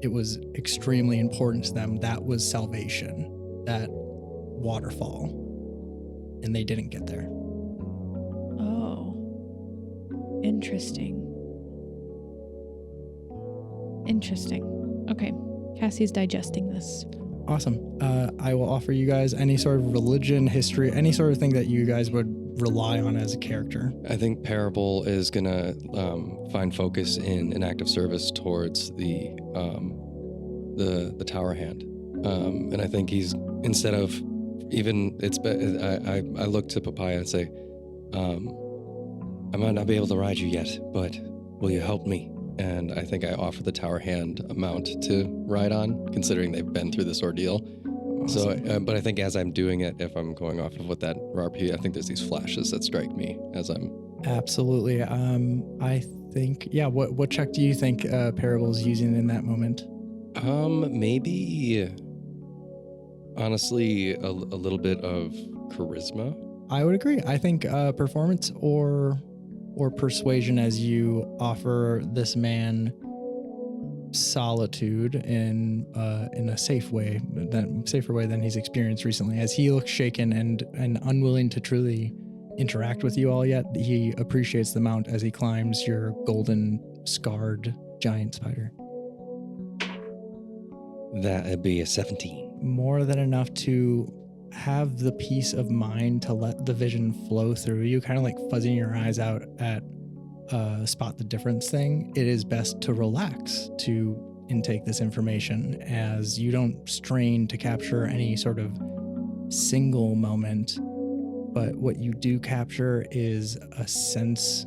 S1: it was extremely important to them. That was salvation, that waterfall. And they didn't get there.
S4: Oh, interesting. Interesting. Okay, Cassie's digesting this.
S1: Awesome. I will offer you guys any sort of religion, history, any sort of thing that you guys would rely on as a character.
S2: I think Parable is gonna find focus in an act of service towards the tower hand, and I think he's, instead of even I look to Papaya and say, I might not be able to ride you yet, but will you help me? And I think I offer the tower hand a mount to ride on, considering they've been through this ordeal.
S1: Awesome.
S2: So, but I think as I'm doing it, if I'm going off of what that RP, I think there's these flashes that strike me as I'm.
S1: Absolutely. I think, yeah. What check do you think Parable's using in that moment?
S2: Maybe, honestly, a little bit of charisma.
S1: I would agree. I think performance or persuasion, as you offer this man solitude in a safer way than he's experienced recently. As he looks shaken and unwilling to truly interact with you all yet, he appreciates the mount as he climbs your golden scarred giant spider.
S2: That'd be a 17.
S1: More than enough to have the peace of mind to let the vision flow through you, kind of like fuzzing your eyes out at spot the difference thing. It is best to relax to intake this information, as you don't strain to capture any sort of single moment, but what you do capture is a sense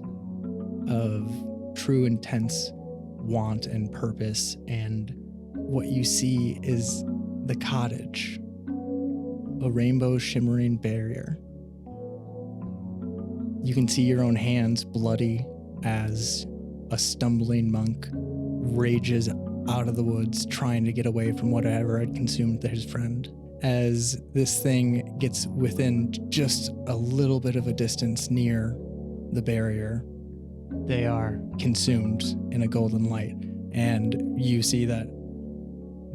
S1: of true intense want and purpose. And what you see is the cottage, a rainbow shimmering barrier. You can see your own hands bloody as a stumbling monk rages out of the woods, trying to get away from whatever had consumed his friend. As this thing gets within just a little bit of a distance near the barrier, they are consumed in a golden light. And you see that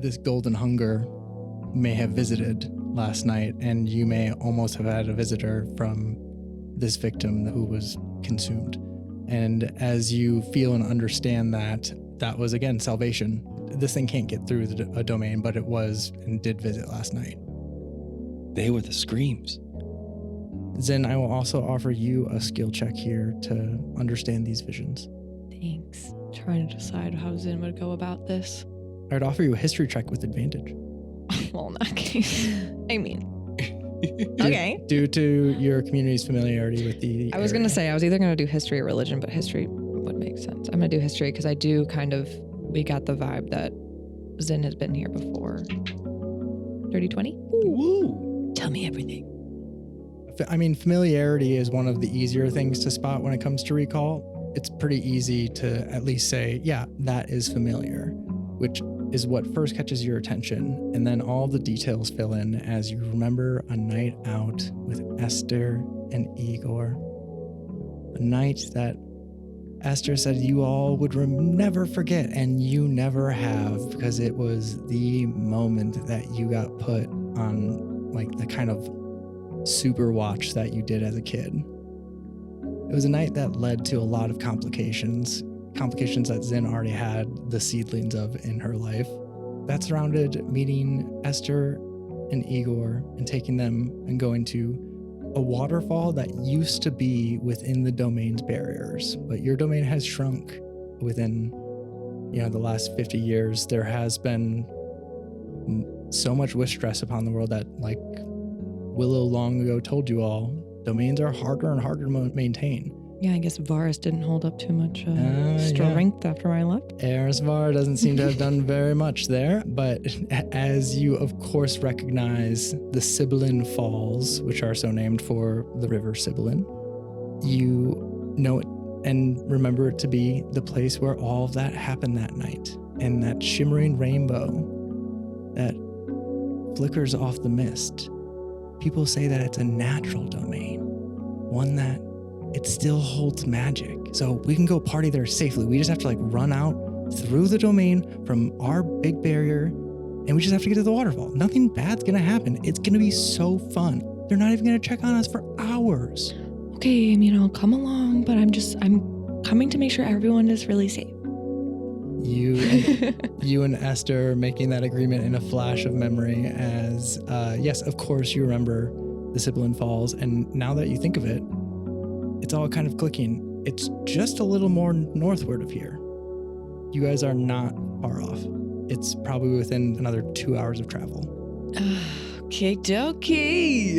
S1: this golden hunger may have visited last night, and you may almost have had a visitor from this victim who was consumed. And as you feel and understand that, that was, again, salvation. This thing can't get through a domain, but it was and did visit last night.
S2: They were the screams.
S1: Zen, I will also offer you a skill check here to understand these visions.
S3: Thanks. Trying to decide how Zin would go about this.
S1: I would offer you a history check with advantage.
S3: Well, in that case, I mean, okay.
S1: Due to your community's familiarity with the
S3: I was going to
S1: area.
S3: say, I was either going to do history or religion, but history would make sense. I'm going to do history because I do we got the vibe that Zin has been here before. 30-20?
S2: Woo!
S3: Tell me everything.
S1: I mean, familiarity is one of the easier things to spot when it comes to recall. It's pretty easy to at least say, yeah, that is familiar, which is what first catches your attention. And then all the details fill in as you remember a night out with Esther and Igor. A night that Esther said you all would never forget, and you never have, because it was the moment that you got put on like the kind of super watch that you did as a kid. It was a night that led to a lot of complications that Zin already had the seedlings of in her life. That surrounded meeting Esther and Igor and taking them and going to a waterfall that used to be within the domain's barriers, but your domain has shrunk within, the last 50 years. There has been so much wish stress upon the world that, like Willow long ago told you all, domains are harder and harder to maintain.
S3: Yeah, I guess Varus didn't hold up too much
S1: Yeah.
S3: strength after I left.
S1: Erisvar doesn't seem to have done very much there, but as you of course recognize the Sibyllin Falls, which are so named for the river Sibyllin, you know it and remember it to be the place where all of that happened that night. And that shimmering rainbow that flickers off the mist. People say that it's a natural domain, one that it still holds magic. So we can go party there safely. We just have to run out through the domain from our big barrier, and we just have to get to the waterfall. Nothing bad's gonna happen. It's gonna be so fun. They're not even gonna check on us for hours.
S3: Okay, I mean, I'll come along, but I'm coming to make sure everyone is really safe.
S1: You and Esther making that agreement in a flash of memory as, yes, of course you remember the Sibyllin Falls, and now that you think of it, it's all kind of clicking. It's just a little more northward of here. You guys are not far off. It's probably within another 2 hours of travel.
S3: Okay, dokie.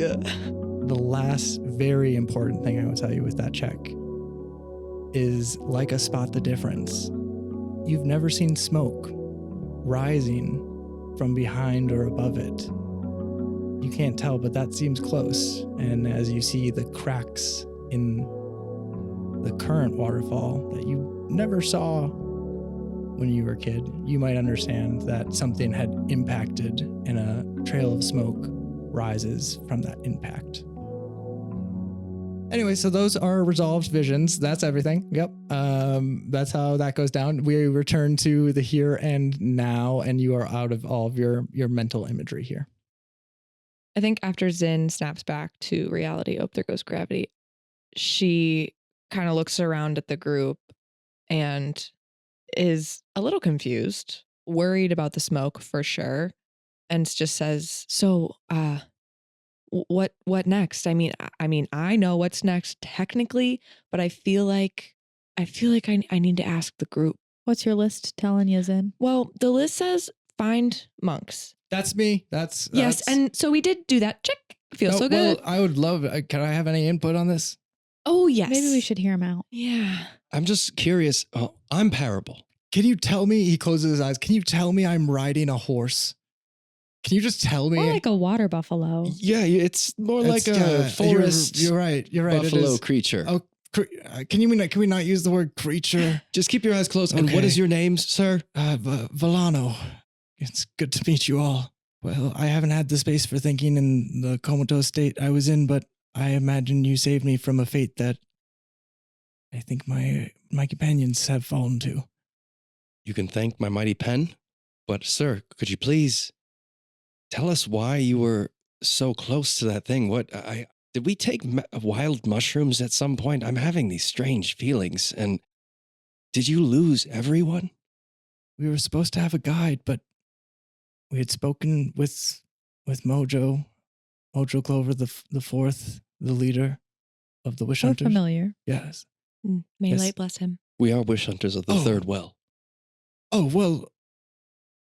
S1: The last very important thing I will tell you with that check is like a spot the difference. You've never seen smoke rising from behind or above it. You can't tell, but that seems close. And as you see the cracks in the current waterfall that you never saw when you were a kid, you might understand that something had impacted and a trail of smoke rises from that impact. Anyway, so those are resolved visions. That's everything. Yep. That's how that goes down. We return to the here and now, and you are out of all of your mental imagery here.
S3: I think after Zin snaps back to reality, oh, there goes gravity, she kind of looks around at the group and is a little confused, worried about the smoke for sure, and just says, so, what next? I mean, I know what's next technically, but I feel like I need to ask the group.
S4: What's your list telling you, Zin?
S3: Well, the list says find monks.
S1: That's me. That's
S3: yes, and so we did do that. Check. Feels so good.
S1: Well, I would love. Can I have any input on this?
S3: Oh yes.
S4: Maybe we should hear him out.
S3: Yeah.
S2: I'm just curious. I'm parable.
S1: Can you tell me? He closes his eyes. Can you tell me I'm riding a horse? Can you just tell me?
S4: More like a water buffalo.
S2: Yeah, it's more like a forest.
S1: You're right.
S2: Buffalo creature.
S1: Oh, can we not use the word creature?
S2: Just keep your eyes closed.
S1: Okay.
S2: And what is your name, sir?
S1: Volano. It's good to meet you all. Well, I haven't had the space for thinking in the comatose state I was in, but I imagine you saved me from a fate that I think my companions have fallen to.
S2: You can thank my mighty pen, but sir, could you please tell us why you were so close to that thing? Did we take wild mushrooms at some point? I'm having these strange feelings. And did you lose everyone?
S1: We were supposed to have a guide, but we had spoken with Mojo Clover the fourth, the leader of the Wish
S4: So
S1: Hunters.
S4: familiar.
S1: Yes.
S3: May
S1: Yes.
S3: light bless him.
S2: We are wish hunters of the third well.
S1: Oh, well,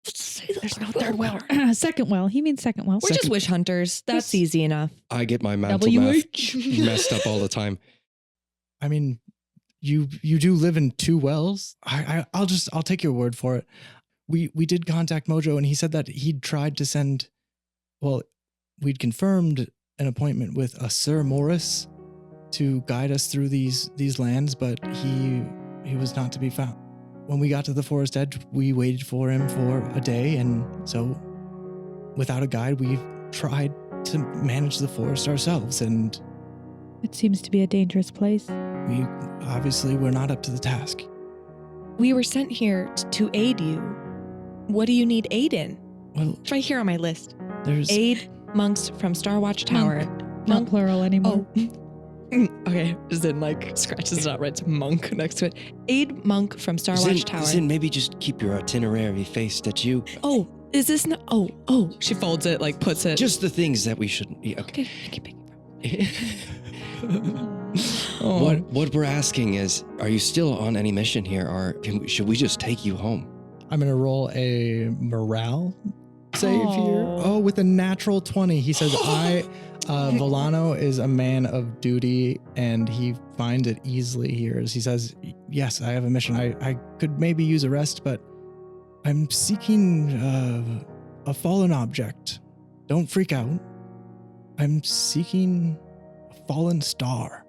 S4: There's no third well. Second well. He means second well.
S3: We're just wish hunters. That's easy enough.
S2: I get my mental math
S4: WH.
S2: messed up all the time.
S1: I mean, you do live in 2 wells. I'll take your word for it. We did contact Mojo, and he said that he'd tried to send. Well, we'd confirmed an appointment with a Sir Morris to guide us through these lands, but he was not to be found. When we got to the forest edge, we waited for him for a day, and so without a guide, we tried to manage the forest ourselves, and
S4: It seems to be a dangerous place.
S1: we obviously were not up to the task.
S3: We were sent here to aid you. What do you need aid in?
S1: Well,
S3: It's right here on my list.
S1: there's
S3: Aid monks from Starwatch Tower.
S4: Not plural anymore.
S3: Oh. Okay, Zin like scratches it out, writes monk next to it. Aid monk from Starwatch Tower.
S2: Zin, maybe just keep your itinerary faced at you.
S3: Oh, is this not? Oh. She folds it, like puts it.
S2: Just the things that we shouldn't. Yeah, okay.
S3: Okay.
S2: What we're asking is, are you still on any mission here, or should we just take you home?
S1: I'm going to roll a morale save here.
S4: Oh.
S1: Oh, with a natural 20. He says, Volano is a man of duty, and he finds it easily here. As he says, yes, I have a mission. I could maybe use a rest, but I'm seeking a fallen object. Don't freak out. I'm seeking a fallen star.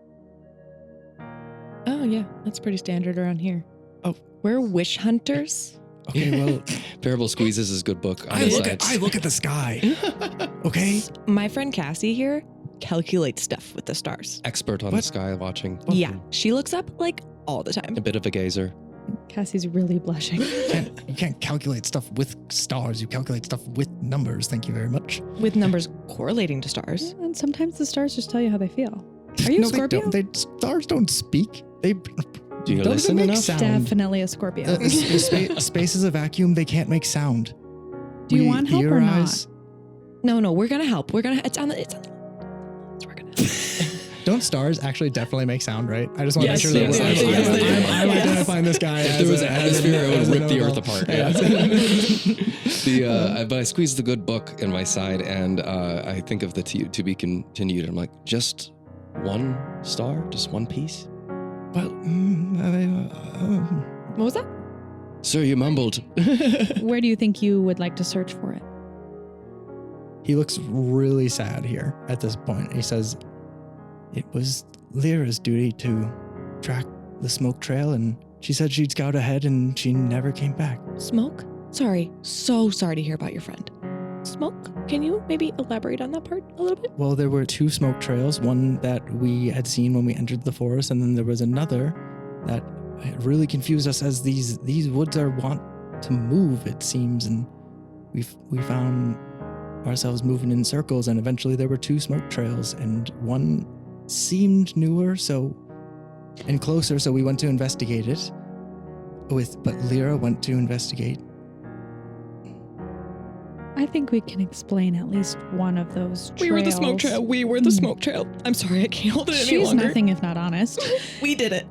S3: Oh yeah, that's pretty standard around here.
S1: Oh.
S3: We're wish hunters.
S1: Okay, well,
S2: Parable squeezes his good book on
S1: I
S2: his
S1: look at the sky. Okay?
S3: My friend Cassie here calculates stuff with the stars.
S2: expert on
S1: What?
S2: the sky watching.
S3: Yeah, she looks up like all the time.
S2: A bit of a gazer.
S4: Cassie's really blushing.
S1: You can't calculate stuff with stars. You calculate stuff with numbers. Thank you very much.
S3: With numbers correlating to stars.
S4: And sometimes the stars just tell you how they feel. Are you a Scorpio?
S1: Stars don't speak. They
S2: Do you
S1: don't
S2: listen
S1: even make
S2: enough?
S1: sound.
S4: Definitely a Scorpio.
S1: Space is a vacuum. They can't make sound.
S4: Do you want help or not?
S1: theorize-
S3: No, we're gonna help. We're gonna. It's on the. We're gonna.
S1: Don't stars actually definitely make sound, right? I just want to
S3: Yes,
S1: make sure
S3: yes,
S1: that
S3: yes,
S1: I'm
S3: yes.
S1: identifying this guy.
S2: If
S1: as
S2: there was
S1: a-
S2: an
S1: as
S2: atmosphere, it would
S1: as a
S2: rip the
S1: no-no.
S2: earth apart.
S1: Yeah.
S2: But I squeezed the good book in my side, and I think of the to be continued. I'm like, just one star, just one piece.
S1: Well,
S3: What was that?
S2: Sir, you mumbled.
S4: Where do you think you would like to search for it?
S1: he looks really sad here at this point. He says, it was Lyra's duty to track the smoke trail, and she said she'd scout ahead, and she never came back.
S3: Smoke? Sorry. So sorry to hear about your friend. Smoke? Can you maybe elaborate on that part a little bit?
S1: Well, there were 2 smoke trails, one that we had seen when we entered the forest, and then there was another that really confused us, as these woods are wont to move, it seems, and we found ourselves moving in circles, and eventually there were 2 smoke trails, and one seemed newer and closer, so we went to investigate it. But Lyra went to investigate.
S4: I think we can explain at least one of those trails.
S3: We were the smoke trail. We were the smoke trail. I'm sorry, I can't hold it any
S4: She's
S3: longer.
S4: nothing if not honest.
S3: We did it.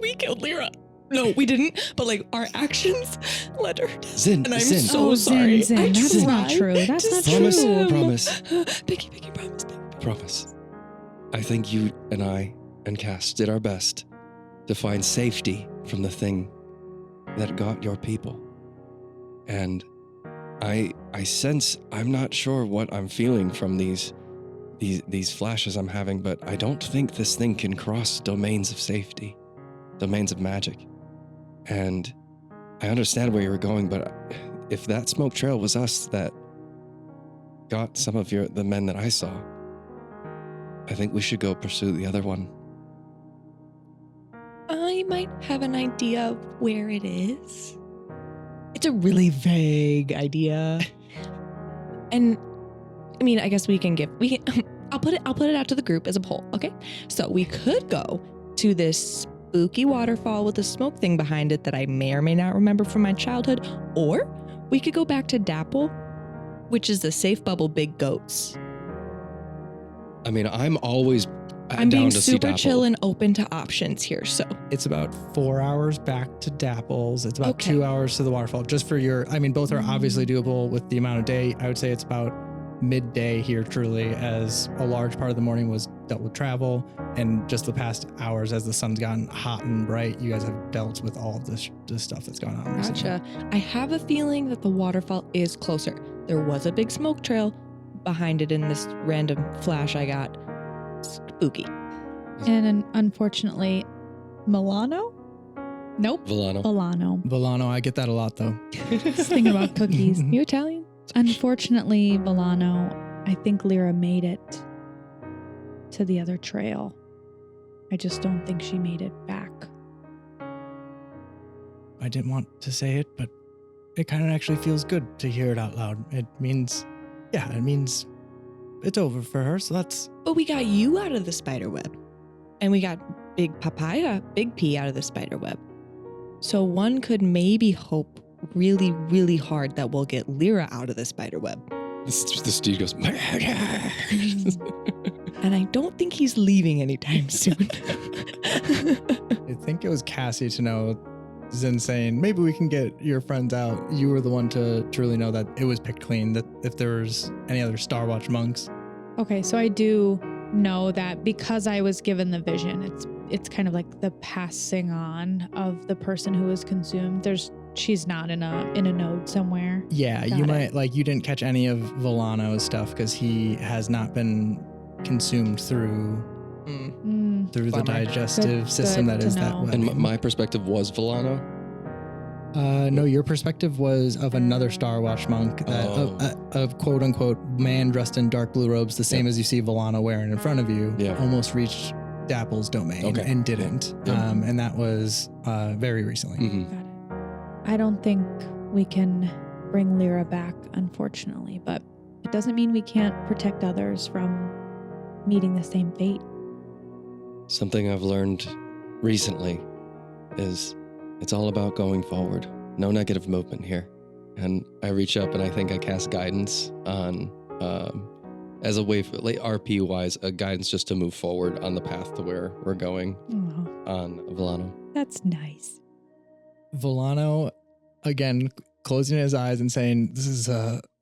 S3: We killed Lyra. No, we didn't. But like our actions led her.
S2: Zin,
S3: And I'm
S2: Zin.
S3: so sorry.
S4: Zin,
S3: I
S4: that's not
S3: tried
S4: true. That's
S3: to
S4: not
S2: Promise,
S4: true.
S2: promise.
S3: Picky, promise.
S2: Promise. I think you and I and Cass did our best to find safety from the thing that got your people. And I sense, I'm not sure what I'm feeling from these flashes I'm having, but I don't think this thing can cross domains of safety, domains of magic. And I understand where you were going, but if that smoke trail was us that got some of the men that I saw, I think we should go pursue the other one.
S3: I might have an idea of where it is. It's a really vague idea. And I mean, I guess I'll put it out to the group as a poll, okay? So we could go to this spooky waterfall with a smoke thing behind it that I may or may not remember from my childhood, or we could go back to Dapple, which is the safe bubble big goats.
S2: I mean, I'm always
S3: I'm
S2: down
S3: being
S2: to see
S3: super
S2: Dapple.
S3: chill and open to options here. So
S1: It's about 4 hours back to Dapples. It's about
S3: Okay.
S1: 2 hours to the waterfall. Just for your, I mean, both are obviously doable with the amount of day. I would say it's about midday here, truly, as a large part of the morning was dealt with travel. And just the past hours, as the sun's gotten hot and bright, you guys have dealt with all of this stuff that's going on recently.
S3: gotcha. I have a feeling that the waterfall is closer. There was a big smoke trail behind it in this random flash I got. Spooky.
S4: And unfortunately, Milano? Nope.
S2: Villano.
S4: Milano.
S1: Volano, I get that a lot though.
S4: Just thinking about cookies.
S3: You Italian?
S4: Unfortunately, Milano, I think Lyra made it to the other trail. I just don't think she made it back.
S1: I didn't want to say it, but it kind of actually feels good to hear it out loud. It means it's over for her, so that's...
S3: But we got you out of the spider web. And we got Big P out of the spider web. So one could maybe hope really, really hard that we'll get Lyra out of the spider web.
S2: This dude goes, murder.
S3: And I don't think he's leaving anytime soon.
S1: I think it was Cassie to know Zin saying, maybe we can get your friends out. You were the one to truly know that it was picked clean, that if there was any other Star Watch monks.
S4: Okay, so I do know that because I was given the vision, it's kind of like the passing on of the person who was consumed. She's not in a node somewhere.
S1: Yeah,
S4: Got
S1: you
S4: it.
S1: might, like, you didn't catch any of Volano's stuff because he has not been consumed through the
S3: Bummer.
S1: digestive
S4: Good-
S1: system
S4: good
S1: that is
S4: to
S1: that
S4: know.
S1: web.
S2: And my perspective was Villano.
S1: No, your perspective was of another Star Watch monk, of quote unquote man dressed in dark blue robes, the same as you see Volano wearing in front of you,
S2: Yeah.
S1: almost reached Dapple's domain
S2: Okay.
S1: and didn't.
S2: Yeah.
S1: And that was very recently.
S2: Mhm.
S4: Got it. I don't think we can bring Lyra back, unfortunately, but it doesn't mean we can't protect others from meeting the same fate.
S2: Something I've learned recently is it's all about going forward. No negative movement here. And I reach up and I think I cast guidance on, as a way for, like, RP wise, a guidance just to move forward on the path to where we're going
S4: Oh,
S2: on Villano.
S4: that's nice.
S1: Volano, again, closing his eyes and saying, this is,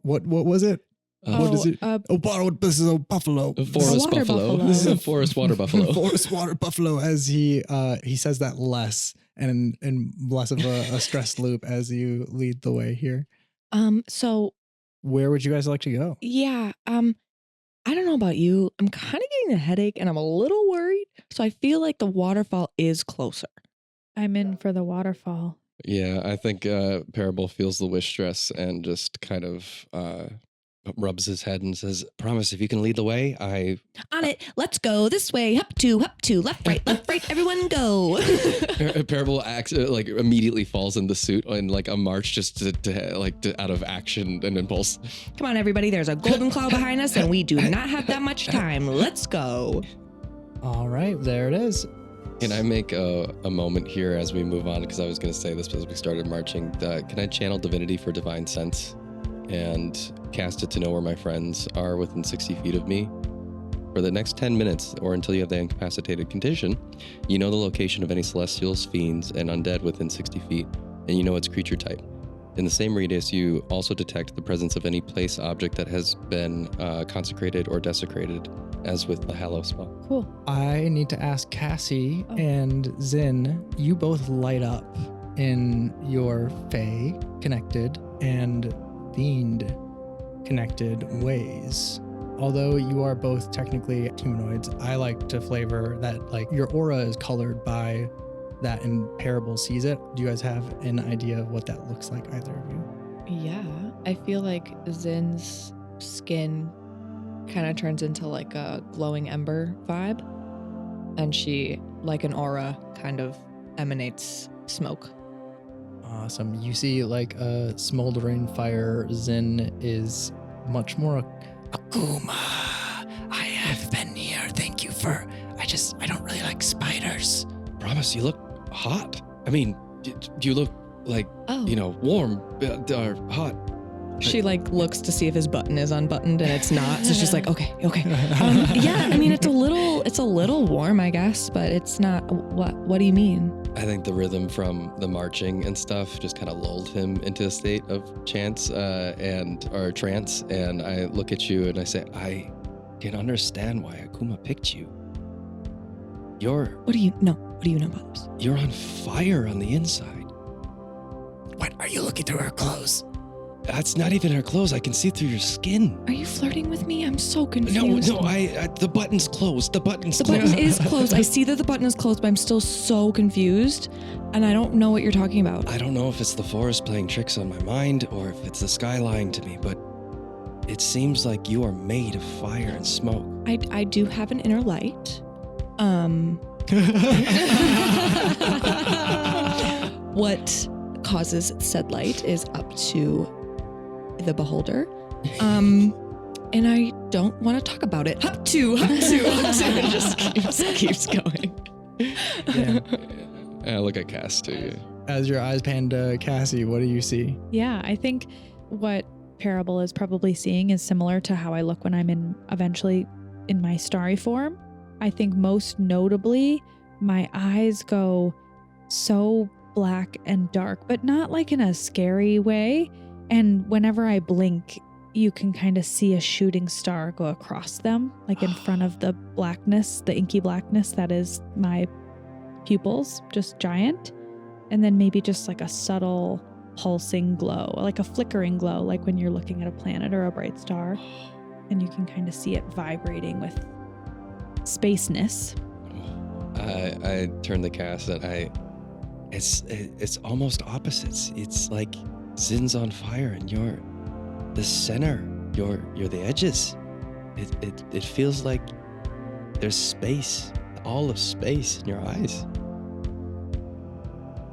S1: what was it? What is it? This is a buffalo.
S2: A forest
S4: water
S2: buffalo.
S4: buffalo.
S2: This is a forest water buffalo.
S1: Forest water buffalo, as he says that less and less of a stressed loop as you lead the way here.
S3: So
S1: Where would you guys like to go?
S3: yeah, I don't know about you. I'm kind of getting a headache and I'm a little worried. So I feel like the waterfall is closer.
S4: I'm in for the waterfall.
S2: Yeah, I think Parable feels the wish stress and just kind of rubs his head and says, promise, if you can lead the way,
S3: On it. Let's go this way. Up two, left, right. Everyone go.
S2: Parable acts like immediately falls into suit in like a march just to out of action and impulse.
S3: Come on, everybody. There's a golden claw behind us and we do not have that much time. Let's go.
S1: All right, there it is.
S2: Can I make a moment here as we move on? Because I was going to say this as we started marching. Can I channel divinity for divine sense and cast it to know where my friends are within 60 feet of me? For the next 10 minutes, or until you have the incapacitated condition, you know the location of any celestials, fiends, and undead within 60 feet, and you know its creature type. In the same radius, you also detect the presence of any place object that has been consecrated or desecrated, as with the Hallow spell.
S4: Cool.
S1: I need to ask Cassie
S4: Oh.
S1: and Zin, you both light up in your Fae connected and Fiend connected ways. Although you are both technically humanoids, I like to flavor that, like, your aura is colored by that, and Parable sees it. Do you guys have an idea of what that looks like, either of you?
S3: Yeah, I feel like Zin's skin kind of turns into like a glowing ember vibe. And she, like an aura, kind of emanates smoke.
S1: Awesome. You see, like, a smoldering fire. Zin is much more Akuma. I have been here. Thank you for... I don't really like spiders.
S2: Promise, you look hot. I mean, do you look like,
S3: Oh.
S2: warm or hot?
S3: She like looks to see if his button is unbuttoned and it's not. So she's like, okay. Yeah, I mean, it's a It's a little warm, I guess, but it's not. What do you mean?
S2: I think the rhythm from the marching and stuff just kind of lulled him into a state of trance, and I look at you and I say, I can understand why Akuma picked you.
S3: What do you know about this?
S2: You're on fire on the inside.
S1: What, are you looking through her clothes?
S2: That's not even her clothes. I can see through your skin.
S3: Are you flirting with me? I'm so confused.
S2: No, the button's closed. The button
S3: is closed. I see that the button is closed, but I'm still so confused, and I don't know what you're talking about.
S2: I don't know if it's the forest playing tricks on my mind or if it's the sky lying to me, but it seems like you are made of fire and smoke.
S3: I do have an inner light. What causes said light is up to the beholder. And I don't want to talk about it. Up to. It just keeps going.
S1: Yeah.
S2: I look at Cass too.
S1: As your eyes pan to Cassie, what do you see?
S4: Yeah, I think what Parable is probably seeing is similar to how I look when I'm eventually in my starry form. I think most notably, my eyes go so black and dark, but not like in a scary way. And whenever I blink, you can kind of see a shooting star go across them, like in front of the blackness, the inky blackness that is my pupils, just giant. And then maybe just like a subtle pulsing glow, like a flickering glow, like when you're looking at a planet or a bright star. And you can kind of see it vibrating with spaceness.
S2: I turn to Cass and it's almost opposites. It's like Zin's on fire and you're the center. You're the edges. It feels like there's space, all of space in your eyes.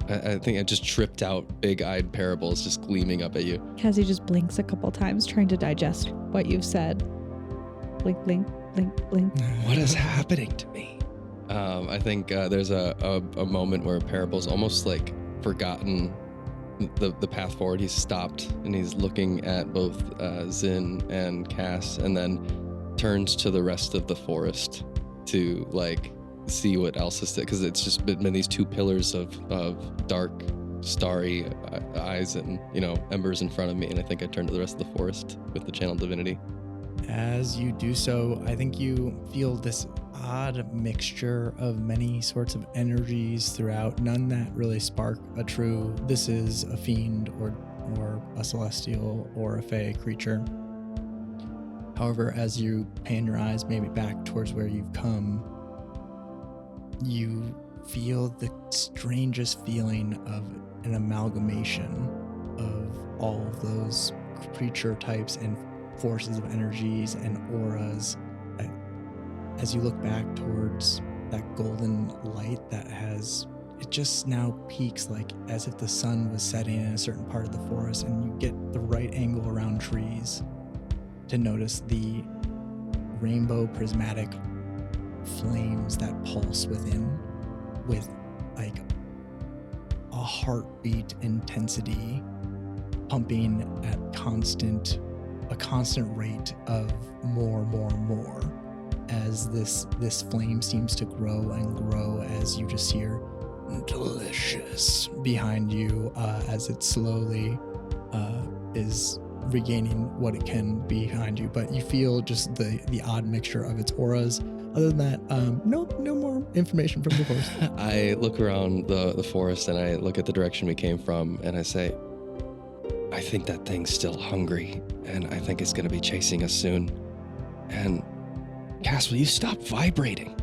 S2: I think I just tripped out big-eyed Parables just gleaming up at you.
S4: Cassie just blinks a couple times trying to digest what you've said. Blink, blink, blink, blink.
S2: What is happening to me? I think there's a moment where Parable's almost like forgotten the path forward. He's stopped and he's looking at both Zin and Cass, and then turns to the rest of the forest to like see what else is there, because it's just been these two pillars of dark, starry eyes and embers in front of me, and I think I turn to the rest of the forest with the channel divinity.
S1: As you do so, I think you feel this odd mixture of many sorts of energies throughout, none that really spark a true, this is a fiend or a celestial or a fae creature. However, as you pan your eyes maybe back towards where you've come, you feel the strangest feeling of an amalgamation of all of those creature types and forces of energies and auras. As you look back towards that golden light it just now peaks like as if the sun was setting in a certain part of the forest, and you get the right angle around trees to notice the rainbow prismatic flames that pulse within with like a heartbeat intensity pumping at a constant rate of more as this flame seems to grow and grow, as you just hear delicious behind you as it slowly is regaining what it can behind you. But you feel just the odd mixture of its auras. Other than that, no more information from the forest.
S2: I look around the forest and I look at the direction we came from, and I say, I think that thing's still hungry, and I think it's going to be chasing us soon. And Cass, will you stop vibrating?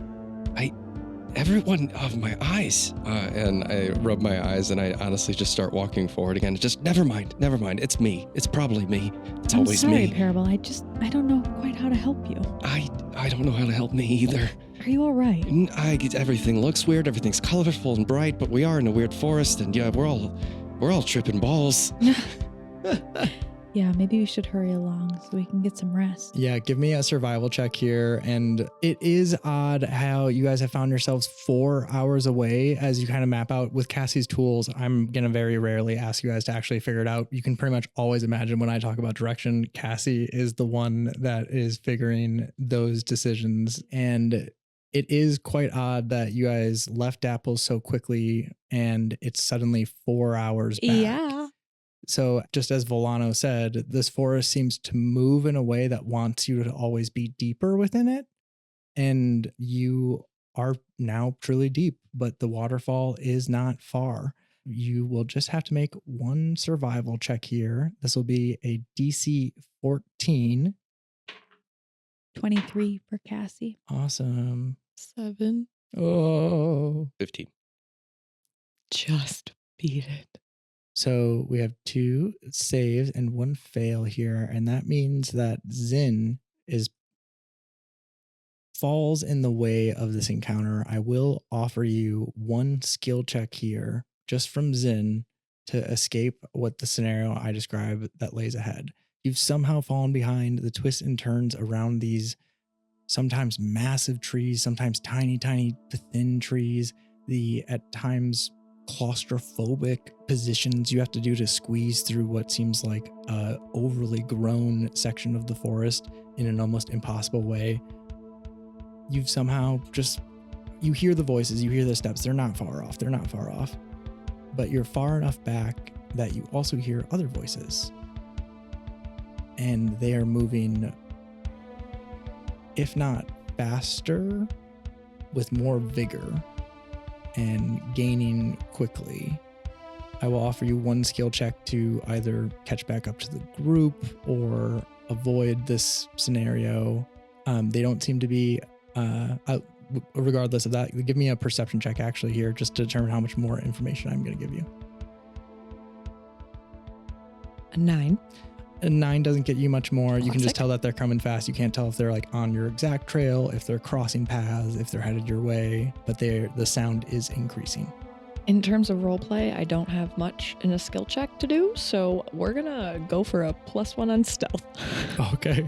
S2: Everyone of my eyes. And I rub my eyes and I honestly just start walking forward again. Just never mind. It's me. It's probably me. It's always
S4: I'm sorry,
S2: me.
S4: Parable. I don't know quite how to help you.
S2: I don't know how to help me either.
S4: Are you all right?
S2: Everything looks weird. Everything's colorful and bright, but we are in a weird forest, and yeah, we're all tripping balls.
S4: Yeah, maybe we should hurry along so we can get some rest.
S1: Yeah, give me a survival check here. And it is odd how you guys have found yourselves 4 hours away as you kind of map out with Cassie's tools. I'm going to very rarely ask you guys to actually figure it out. You can pretty much always imagine when I talk about direction, Cassie is the one that is figuring those decisions. And It is quite odd that you guys left Dapple so quickly and it's suddenly 4 hours back.
S4: Yeah.
S1: So just as Volano said, this forest seems to move in a way that wants you to always be deeper within it. And you are now truly deep, but the waterfall is not far. You will just have to make one survival check here. This will be a DC 14.
S4: 23 for Cassie.
S1: Awesome.
S3: 7.
S1: Oh.
S2: 15.
S3: Just beat it.
S1: So we have 2 saves and 1 fail here. And that means that Zin falls in the way of this encounter. I will offer you 1 skill check here just from Zin to escape what the scenario I described that lays ahead. You've somehow fallen behind the twists and turns around these sometimes massive trees, sometimes tiny, thin trees, the at times claustrophobic positions you have to do to squeeze through what seems like a overly grown section of the forest in an almost impossible way. You've somehow you hear the voices, you hear the steps. They're not far off. But you're far enough back that you also hear other voices. And they are moving, if not faster, with more vigor and gaining quickly. I will offer you 1 skill check to either catch back up to the group or avoid this scenario. They don't seem to be, regardless of that, give me a perception check actually here just to determine how much more information I'm going to give you.
S3: A 9.
S1: A 9 doesn't get you much more. You can just
S3: Classic.
S1: tell that they're coming fast. You can't tell if they're like on your exact trail, if they're crossing paths, if they're headed your way, but the sound is increasing.
S3: In terms of roleplay, I don't have much in a skill check to do, so we're gonna go for a +1 on stealth.
S1: Okay.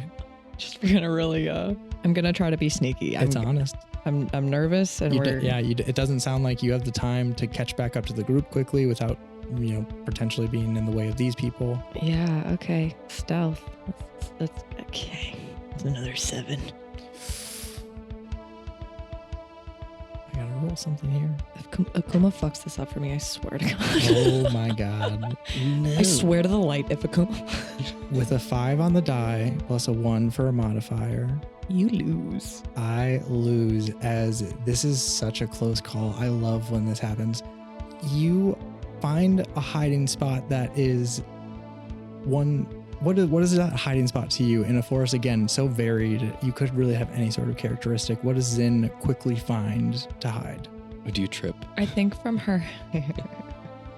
S3: Just we're gonna really, I'm gonna try to be sneaky.
S1: It's honest.
S3: I'm nervous, and
S1: It doesn't sound like you have the time to catch back up to the group quickly without, potentially being in the way of these people.
S3: Yeah. Okay. Stealth. That's okay. It's another 7.
S1: I gotta roll something here.
S3: If Akuma fucks this up for me, I swear to God.
S1: Oh my God. No.
S3: I swear to the light, if Akuma,
S1: With a 5 on the die plus a 1 for a modifier,
S3: you lose.
S1: I lose, as this is such a close call. I love when this happens. You find a hiding spot that is what is that hiding spot to you in a forest? Again, so varied. You could really have any sort of characteristic. What does Zin quickly find to hide?
S2: Do you trip?
S3: I think from her,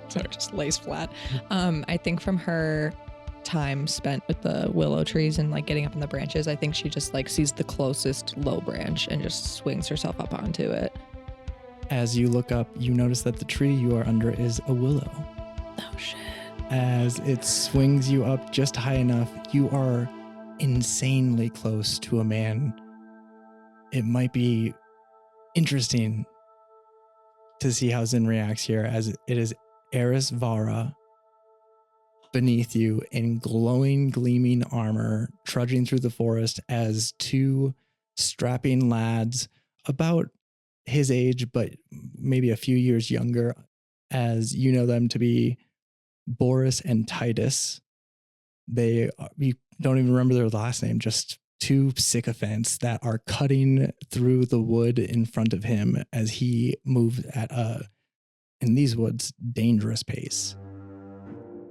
S3: sorry, just lays flat. I think from her time spent with the willow trees and like getting up in the branches, I think she just like sees the closest low branch and just swings herself up onto it.
S1: As you look up, you notice that the tree you are under is a willow.
S3: Oh shit.
S1: As it swings you up just high enough, you are insanely close to a man. It might be interesting to see how Zin reacts here, as it is Eris Vara beneath you in glowing, gleaming armor, trudging through the forest as 2 strapping lads about his age, but maybe a few years younger, as you know them to be Boris and Titus. You don't even remember their last name, just 2 sycophants that are cutting through the wood in front of him as he moves at in these woods, dangerous pace.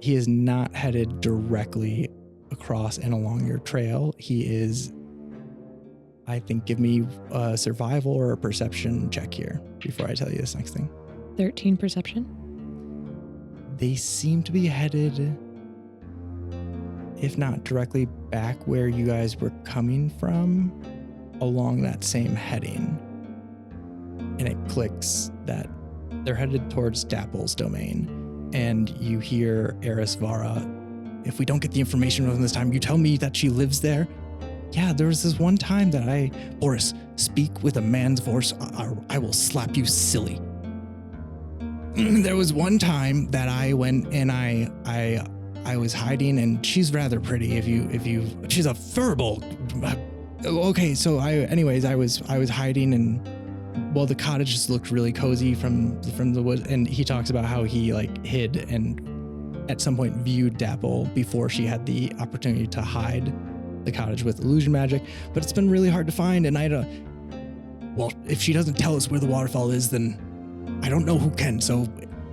S1: He is not headed directly across and along your trail. He is, I think, give me a survival or a perception check here before I tell you this next thing.
S3: 13 perception.
S1: They seem to be headed, if not directly back where you guys were coming from, along that same heading. And it clicks that they're headed towards Dapple's domain. And you hear Eris Vara, if we don't get the information from this time, you tell me that she lives there? Yeah, there was this one time that Boris, speak with a man's voice, I will slap you silly. There was one time that I went and I was hiding, and she's rather pretty. She's a furball. Okay, so I was hiding, and well, the cottage just looked really cozy from the wood, and he talks about how he like hid and at some point viewed Dapple before she had the opportunity to hide the cottage with illusion magic, but it's been really hard to find, and well, if she doesn't tell us where the waterfall is, then I don't know who can, so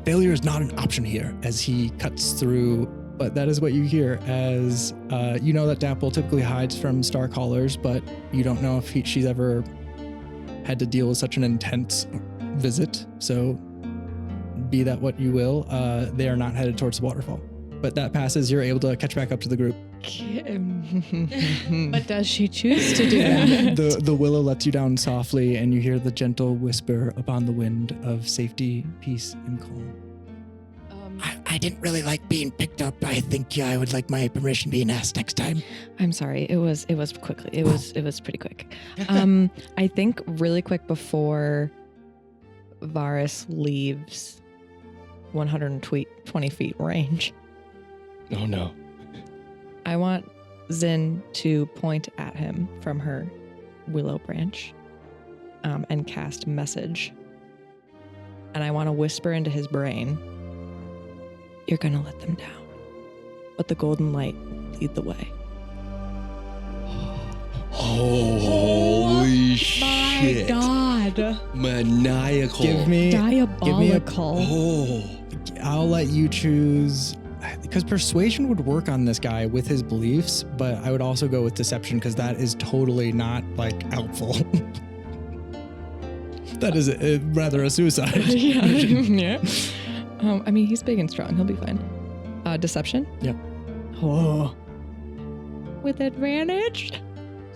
S1: failure is not an option here, as he cuts through. But that is what you hear, as you know that Dapple typically hides from star callers, but you don't know if she's ever had to deal with such an intense visit, so be that what you will, they are not headed towards the waterfall. But that passes, you're able to catch back up to the group.
S4: But does she choose to do that?
S1: The willow lets you down softly, and you hear the gentle whisper upon the wind of safety, peace, and calm. I didn't really like being picked up. I think I would like my permission being asked next time.
S3: I'm sorry. It was quickly. It was pretty quick. I think really quick before Varus leaves 120 feet range.
S2: Oh no.
S3: I want Zin to point at him from her willow branch and cast message. And I want to whisper into his brain, "You're going to let them down, but the golden light lead the way."
S2: Holy shit.
S4: My God.
S2: Maniacal.
S1: Give me
S4: Diabolical.
S1: I'll let you choose, because persuasion would work on this guy with his beliefs, but I would also go with deception because that is totally not like helpful. That is rather a suicide.
S3: Yeah. I mean, he's big and strong. He'll be fine. Deception?
S1: Yep.
S3: Oh. With advantage?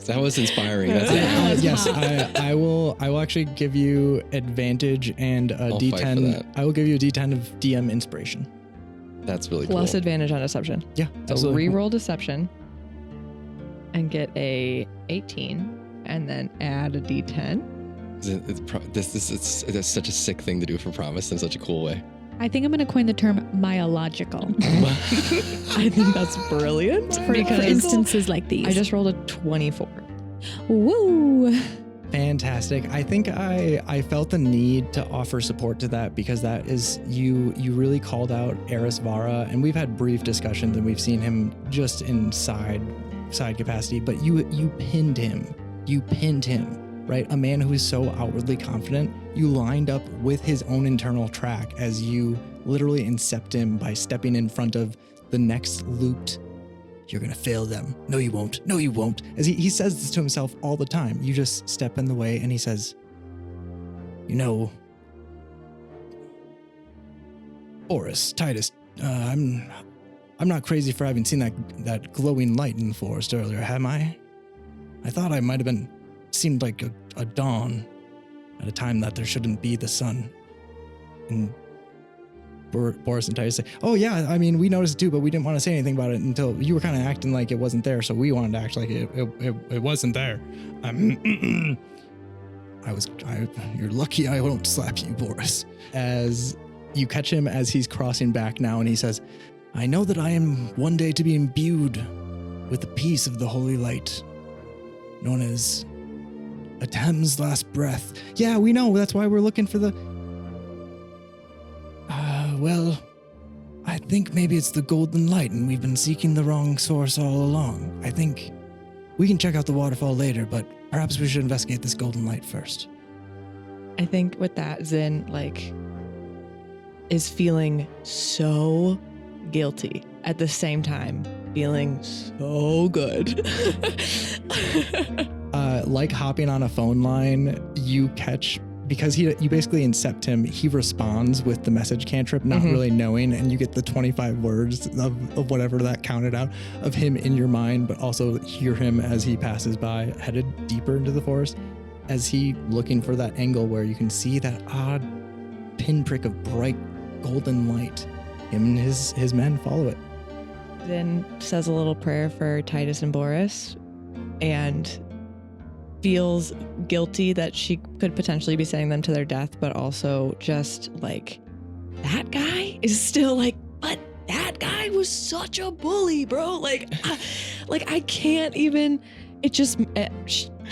S2: That was inspiring. That's
S1: Yes, I will actually give you advantage and a
S2: I'll fight for
S1: D10.
S2: that.
S1: I will give you a D10 of DM inspiration.
S2: That's really
S3: Plus
S2: cool.
S3: advantage on deception.
S1: Yeah,
S3: So
S1: absolutely.
S3: re-roll deception and get a 18 and then add a D10.
S2: It's such a sick thing to do for promise in such a cool way.
S4: I think I'm going to coin the term myological
S3: I think that's brilliant.
S4: for instances like these.
S3: I just rolled a 24.
S4: Woo!
S1: Fantastic. I think I felt the need to offer support to that because that is you really called out Erisvara, and we've had brief discussions and we've seen him just in side capacity, but you pinned him. You pinned him, right? A man who is so outwardly confident, you lined up with his own internal track as you literally incept him by stepping in front of the next looped. You're going to fail them. No, you won't. No, you won't. As he says this to himself all the time. You just step in the way and he says, you know, Boris, Titus, I'm not crazy for having seen that glowing light in the forest earlier, am I? I thought I might have been, seemed like a dawn at a time that there shouldn't be the sun. And Boris and Titus say, oh yeah, I mean, we noticed it too, but we didn't want to say anything about it until you were kind of acting like it wasn't there, so we wanted to act like it wasn't there. You're lucky I won't slap you, Boris. As you catch him as he's crossing back now, and he says, I know that I am one day to be imbued with the peace of the holy light, known as Atem's last breath. Yeah, we know, that's why we're looking for the... well, I think maybe it's the golden light and we've been seeking the wrong source all along. I think we can check out the waterfall later, but perhaps we should investigate this golden light first.
S3: I think with that, Zin, is feeling so guilty at the same time, feeling so good.
S1: Like hopping on a phone line, you catch... Because you basically incept him, he responds with the message cantrip, not really knowing, and you get the 25 words of whatever that counted out of him in your mind, but also hear him as he passes by, headed deeper into the forest, as he looking for that angle where you can see that odd pinprick of bright golden light. Him and his men follow it.
S3: Then says a little prayer for Titus and Boris, and feels guilty that she could potentially be sending them to their death, but also just that guy is still but that guy was such a bully, bro. I can't even,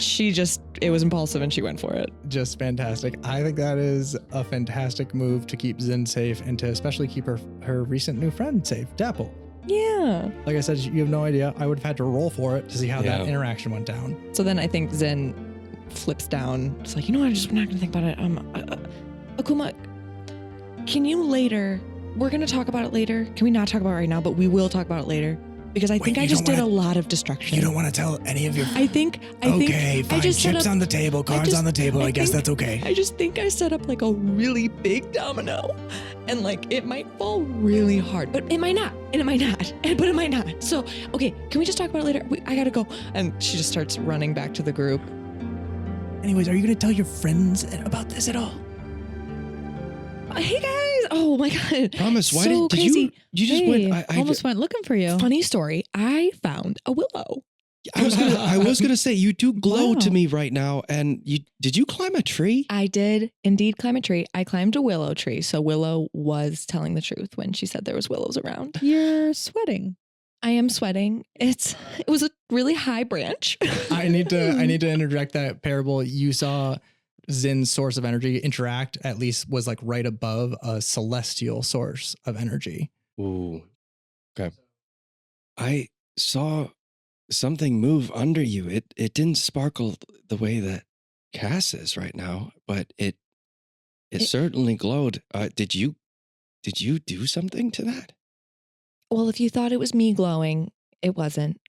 S3: it was impulsive and she went for it.
S1: Just fantastic. I think that is a fantastic move to keep Zin safe and to especially keep her recent new friend safe, Dapple.
S3: Yeah.
S1: Like I said, you have no idea. I would have had to roll for it to see how
S2: Yeah.
S1: that interaction went down.
S3: So then I think Zen flips down. It's like, you know what? I'm just not going to think about it. Akuma, can you later? We're going to talk about it later. Can we not talk about it right now? But we will talk about it later. Because I think I just did a lot of destruction.
S1: You don't want to tell any of your...
S3: I think
S1: Okay, fine.
S3: I just set
S1: Chips
S3: up,
S1: on the table, cards on the table. I guess that's okay.
S3: I just think I set up like a really big domino, and like it might fall really hard, but it might not, and it might not, but it might not. So, okay, can we just talk about it later? I gotta go. And she just starts running back to the group.
S1: Anyways, are you going to tell your friends about this at all?
S3: Hey guys! Oh my god!
S2: Promise, why
S3: so
S2: did
S3: crazy.
S2: you just
S4: Hey,
S2: went? I
S4: almost went looking for you.
S3: Funny story. I found a willow.
S2: I was gonna say you do glow to
S4: Wow.
S2: me right now, and did you climb a tree?
S3: I did indeed climb a tree. I climbed a willow tree, so Willow was telling the truth when she said there was willows around.
S4: You're sweating.
S3: I am sweating. It was a really high branch.
S1: I need to interject that parable. You saw Zin's source of energy interact, at least was like right above a celestial source of energy.
S2: Ooh, okay. I saw something move under you. It didn't sparkle the way that Cass is right now, but it certainly glowed. Did you do something to that?
S3: Well, if you thought it was me glowing, it wasn't.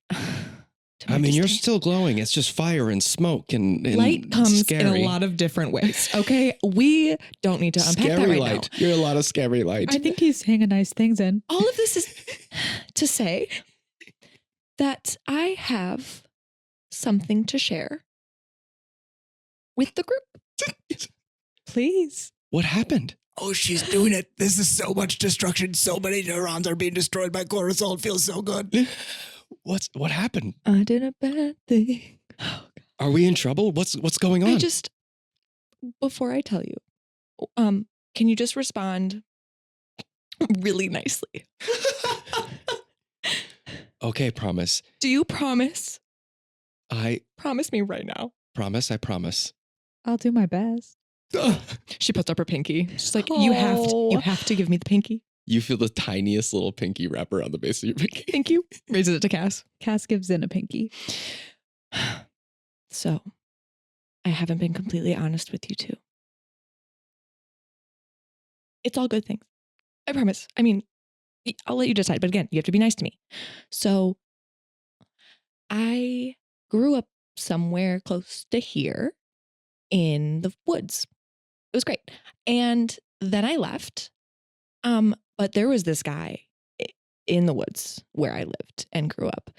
S2: I mean, you're still glowing. It's just fire and smoke and
S3: light comes
S2: scary.
S3: in a lot of different ways. Okay, we don't need to unpack
S2: Scary
S3: that right
S2: light.
S3: now.
S2: You're a lot of scary light.
S4: I think he's hanging nice things in.
S3: All of this is to say that I have something to share with the group.
S4: Please.
S2: What happened?
S1: Oh, she's doing it. This is so much destruction. So many neurons are being destroyed by cortisol. It feels so good.
S2: What happened?
S3: I did a bad thing. Oh,
S2: Are we in trouble? What's going on?
S3: Before I tell you, can you just respond really nicely?
S2: Okay, promise.
S3: Do you promise?
S2: I
S3: Promise me right now.
S2: promise. I promise.
S4: I'll do my best.
S3: She puts up her pinky. She's like, you have to give me the pinky.
S2: You feel the tiniest little pinky wrap around the base of your pinky.
S3: Thank you. Raises it to Cass.
S4: Cass gives in a pinky.
S3: So, I haven't been completely honest with you two. It's all good things. I promise. I mean, I'll let you decide. But again, you have to be nice to me. So, I grew up somewhere close to here in the woods. It was great. And then I left. But there was this guy in the woods where I lived and grew up.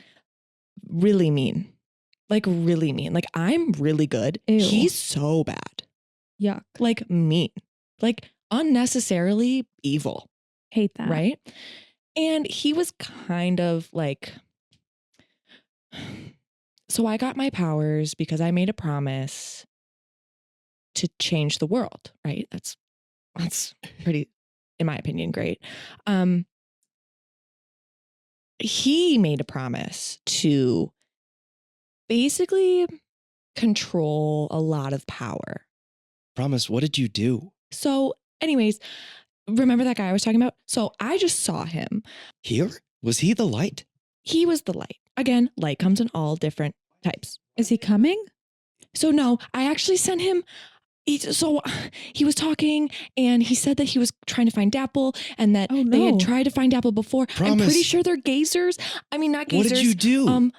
S3: Really mean. Like really mean. Like I'm really good.
S4: Ew.
S3: He's so bad.
S4: Yuck.
S3: Like mean. Like unnecessarily evil.
S4: Hate that.
S3: Right? And he was kind of like, so I got my powers because I made a promise to change the world, right? That's pretty, in my opinion, great. He made a promise to basically control a lot of power.
S2: Promise, what did you do?
S3: So anyways, remember that guy I was talking about? So I just saw him.
S2: Here? Was he the light?
S3: He was the light. Again, light comes in all different types.
S4: Is he coming?
S3: So no, I actually sent him. He was talking and he said that he was trying to find Dapple and that
S4: Oh,
S3: they had
S4: no.
S3: tried to find Dapple before. I'm
S2: Promise.
S3: pretty sure they're gazers. I mean, not
S2: What
S3: gazers.
S2: did you do?
S3: What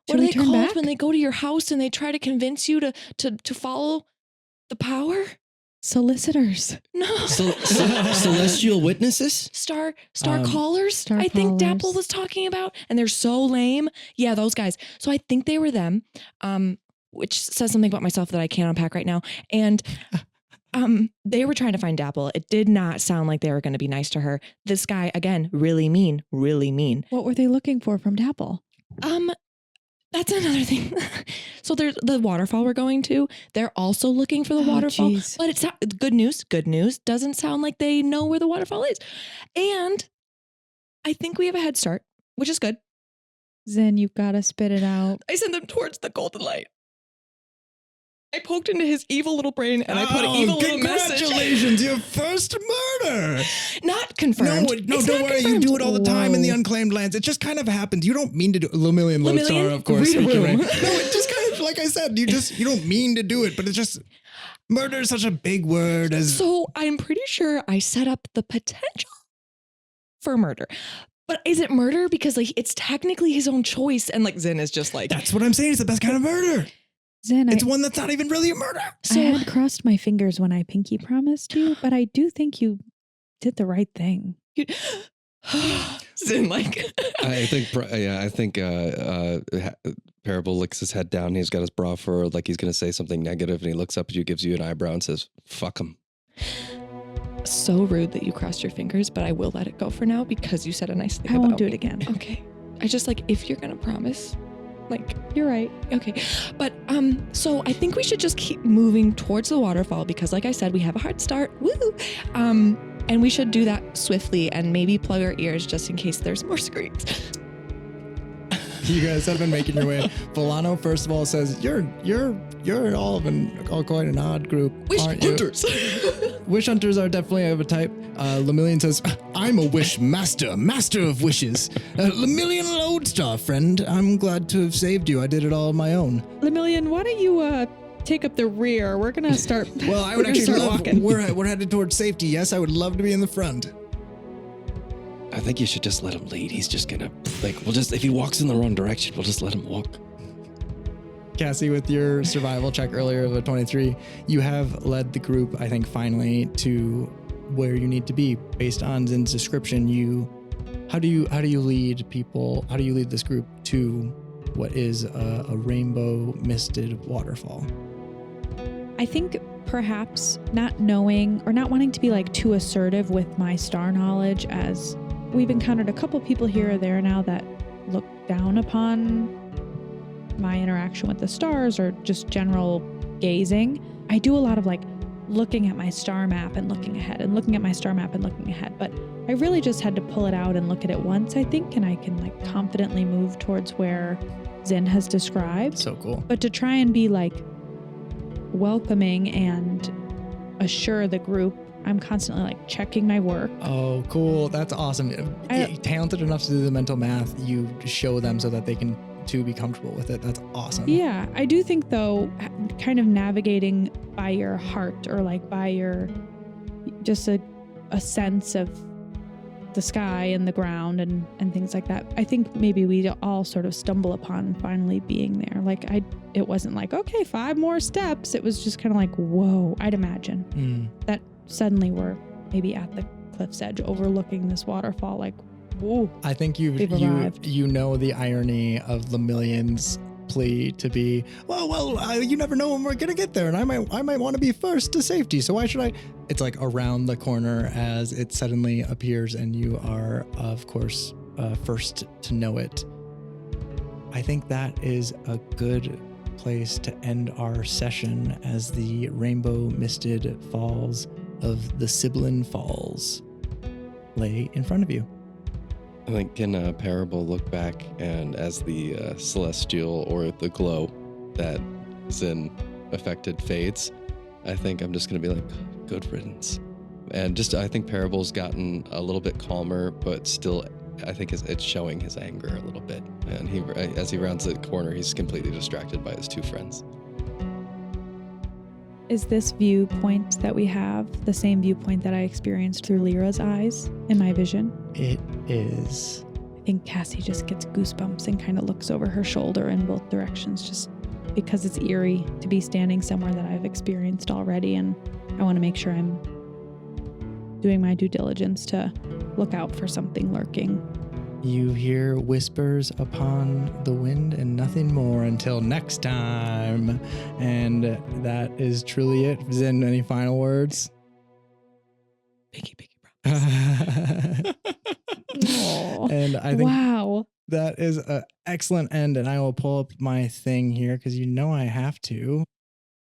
S4: Should
S3: are
S4: we
S3: they
S4: turn
S3: called
S4: back?
S3: when they go to your house and they try to convince you to follow the power?
S4: Solicitors.
S3: No.
S2: Celestial witnesses?
S3: Star
S1: Um,
S3: callers,
S4: Star
S3: I think
S4: callers.
S3: Dapple was talking about, and they're so lame. Yeah, those guys. So I think they were them, which says something about myself that I can't unpack right now. And they were trying to find Dapple. It did not sound like they were going to be nice to her. This guy, again, really mean, really mean.
S4: What were they looking for from Dapple?
S3: That's another thing. So there's the waterfall we're going to. They're also looking for the
S4: Oh,
S3: waterfall.
S4: geez.
S3: But it's good news. Good news. Doesn't sound like they know where the waterfall is. And I think we have a head start, which is good.
S4: Zen, you've got to spit it out.
S3: I send them towards the golden light. I poked into his evil little brain and I put an evil little message.
S1: Congratulations, your first murder.
S3: Not confirmed.
S1: No,
S3: It's
S1: don't
S3: not
S1: worry. You
S3: confirmed.
S1: do it all the time in the
S3: Whoa.
S1: unclaimed lands. It just kind of happens. You don't mean to do it. Lemillion Lodestar, of course.
S3: Read a
S1: speaking
S3: room.
S1: right. No, it just kind of, like I said, you don't mean to do it, but it's just, murder is such a big word.
S3: So I'm pretty sure I set up the potential for murder. But is it murder? Because like it's technically his own choice. And like Zin is just like,
S1: That's what I'm saying. It's the best kind of murder.
S4: Zen,
S1: It's one that's not even really a murder.
S3: so
S4: I had crossed my fingers when I pinky promised you, but I do think you did the right thing.
S3: Zin like,
S2: I think Parable licks his head down. He's got his bra furrowed like he's going to say something negative, and he looks up at you, gives you an eyebrow, and says, "Fuck him."
S3: so rude that you crossed your fingers, but I will let it go for now because you said a nice thing
S4: I
S3: about
S4: won't do
S3: me.
S4: it again.
S3: Okay. I just like, if you're going to promise, like,
S4: You're right.
S3: okay. But, so I think we should just keep moving towards the waterfall because like I said, we have a hard start. Woo! And we should do that swiftly and maybe plug our ears just in case there's more screams.
S1: You guys have been making your way. Volano, first of all, says, you're all quite an odd group,
S3: Wish
S1: aren't you?
S3: hunters.
S1: Wish hunters are definitely of a type. Lemillion says, I'm a wish master of wishes. Lemillion Lodestar, friend. I'm glad to have saved you. I did it all on my own.
S4: Lemillion, why don't you take up the rear? We're gonna start.
S1: Well, I
S4: we're
S1: would
S4: gonna
S1: actually
S4: start
S1: love,
S4: walking.
S1: we're headed towards safety. Yes, I would love to be in the front.
S2: I think you should just let him lead. He's just gonna if he walks in the wrong direction, we'll just let him walk.
S1: Cassie, with your survival check earlier of a 23, you have led the group, I think, finally to where you need to be. Based on Zin's description, how do you lead people? How do you lead this group to what is a rainbow misted waterfall?
S4: I think perhaps not knowing or not wanting to be like too assertive with my star knowledge, as we've encountered a couple people here or there now that look down upon my interaction with the stars or just general gazing. I do a lot of like looking at my star map and looking ahead and looking at my star map and looking ahead. But I really just had to pull it out and look at it once, I think, and I can like confidently move towards where Zin has described.
S1: So cool.
S4: But to try and be like welcoming and assure the group, I'm constantly like checking my work.
S1: Oh, cool. That's awesome. Talented enough to do the mental math, you show them so that they can too be comfortable with it. That's awesome.
S4: Yeah, I do think though, kind of navigating by your heart or like by your, just a sense of the sky and the ground and things like that. I think maybe we all sort of stumble upon finally being there. Like it wasn't like, okay, 5 more steps. It was just kind of like, whoa, I'd imagine that suddenly we're maybe at the cliff's edge overlooking this waterfall. Like, whoa.
S1: I think
S4: We've arrived.
S1: you know the irony of Lemillion's plea to be, well, you never know when we're gonna get there, and I might want to be first to safety, so why should I? It's like around the corner as it suddenly appears, and you are, of course, first to know it. I think that is a good place to end our session as the rainbow misted falls of the Sibyllin Falls lay in front of you.
S2: I think can Parable look back, and as the celestial or the glow that Zin affected fades, I think I'm just going to be like, good riddance. And just, I think Parable's gotten a little bit calmer, but still, I think it's showing his anger a little bit. And as he rounds the corner, he's completely distracted by his 2 friends.
S4: Is this viewpoint that we have the same viewpoint that I experienced through Lyra's eyes in my vision?
S1: It is.
S4: I think Cassie just gets goosebumps and kind of looks over her shoulder in both directions, just because it's eerie to be standing somewhere that I've experienced already, and I want to make sure I'm doing my due diligence to look out for something lurking.
S1: You hear whispers upon the wind and nothing more until next time. And that is truly it. Zin, any final words?
S3: Pinky
S1: And I think
S4: Wow.
S1: that is an excellent end. And I will pull up my thing here because you know I have to.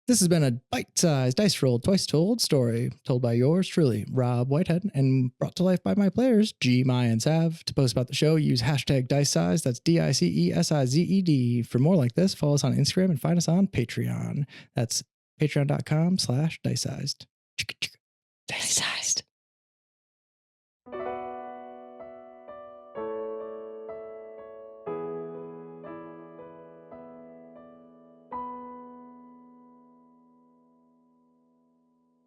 S1: This has been a bite-sized, dice-rolled, twice-told story told by yours truly, Rob Whitehead, and brought to life by my players, G, My, and Sav. To post about the show, use hashtag DiceSized. That's DICESIZED. For more like this, follow us on Instagram and find us on Patreon. That's Patreon.com/DiceSized.
S3: DiceSized.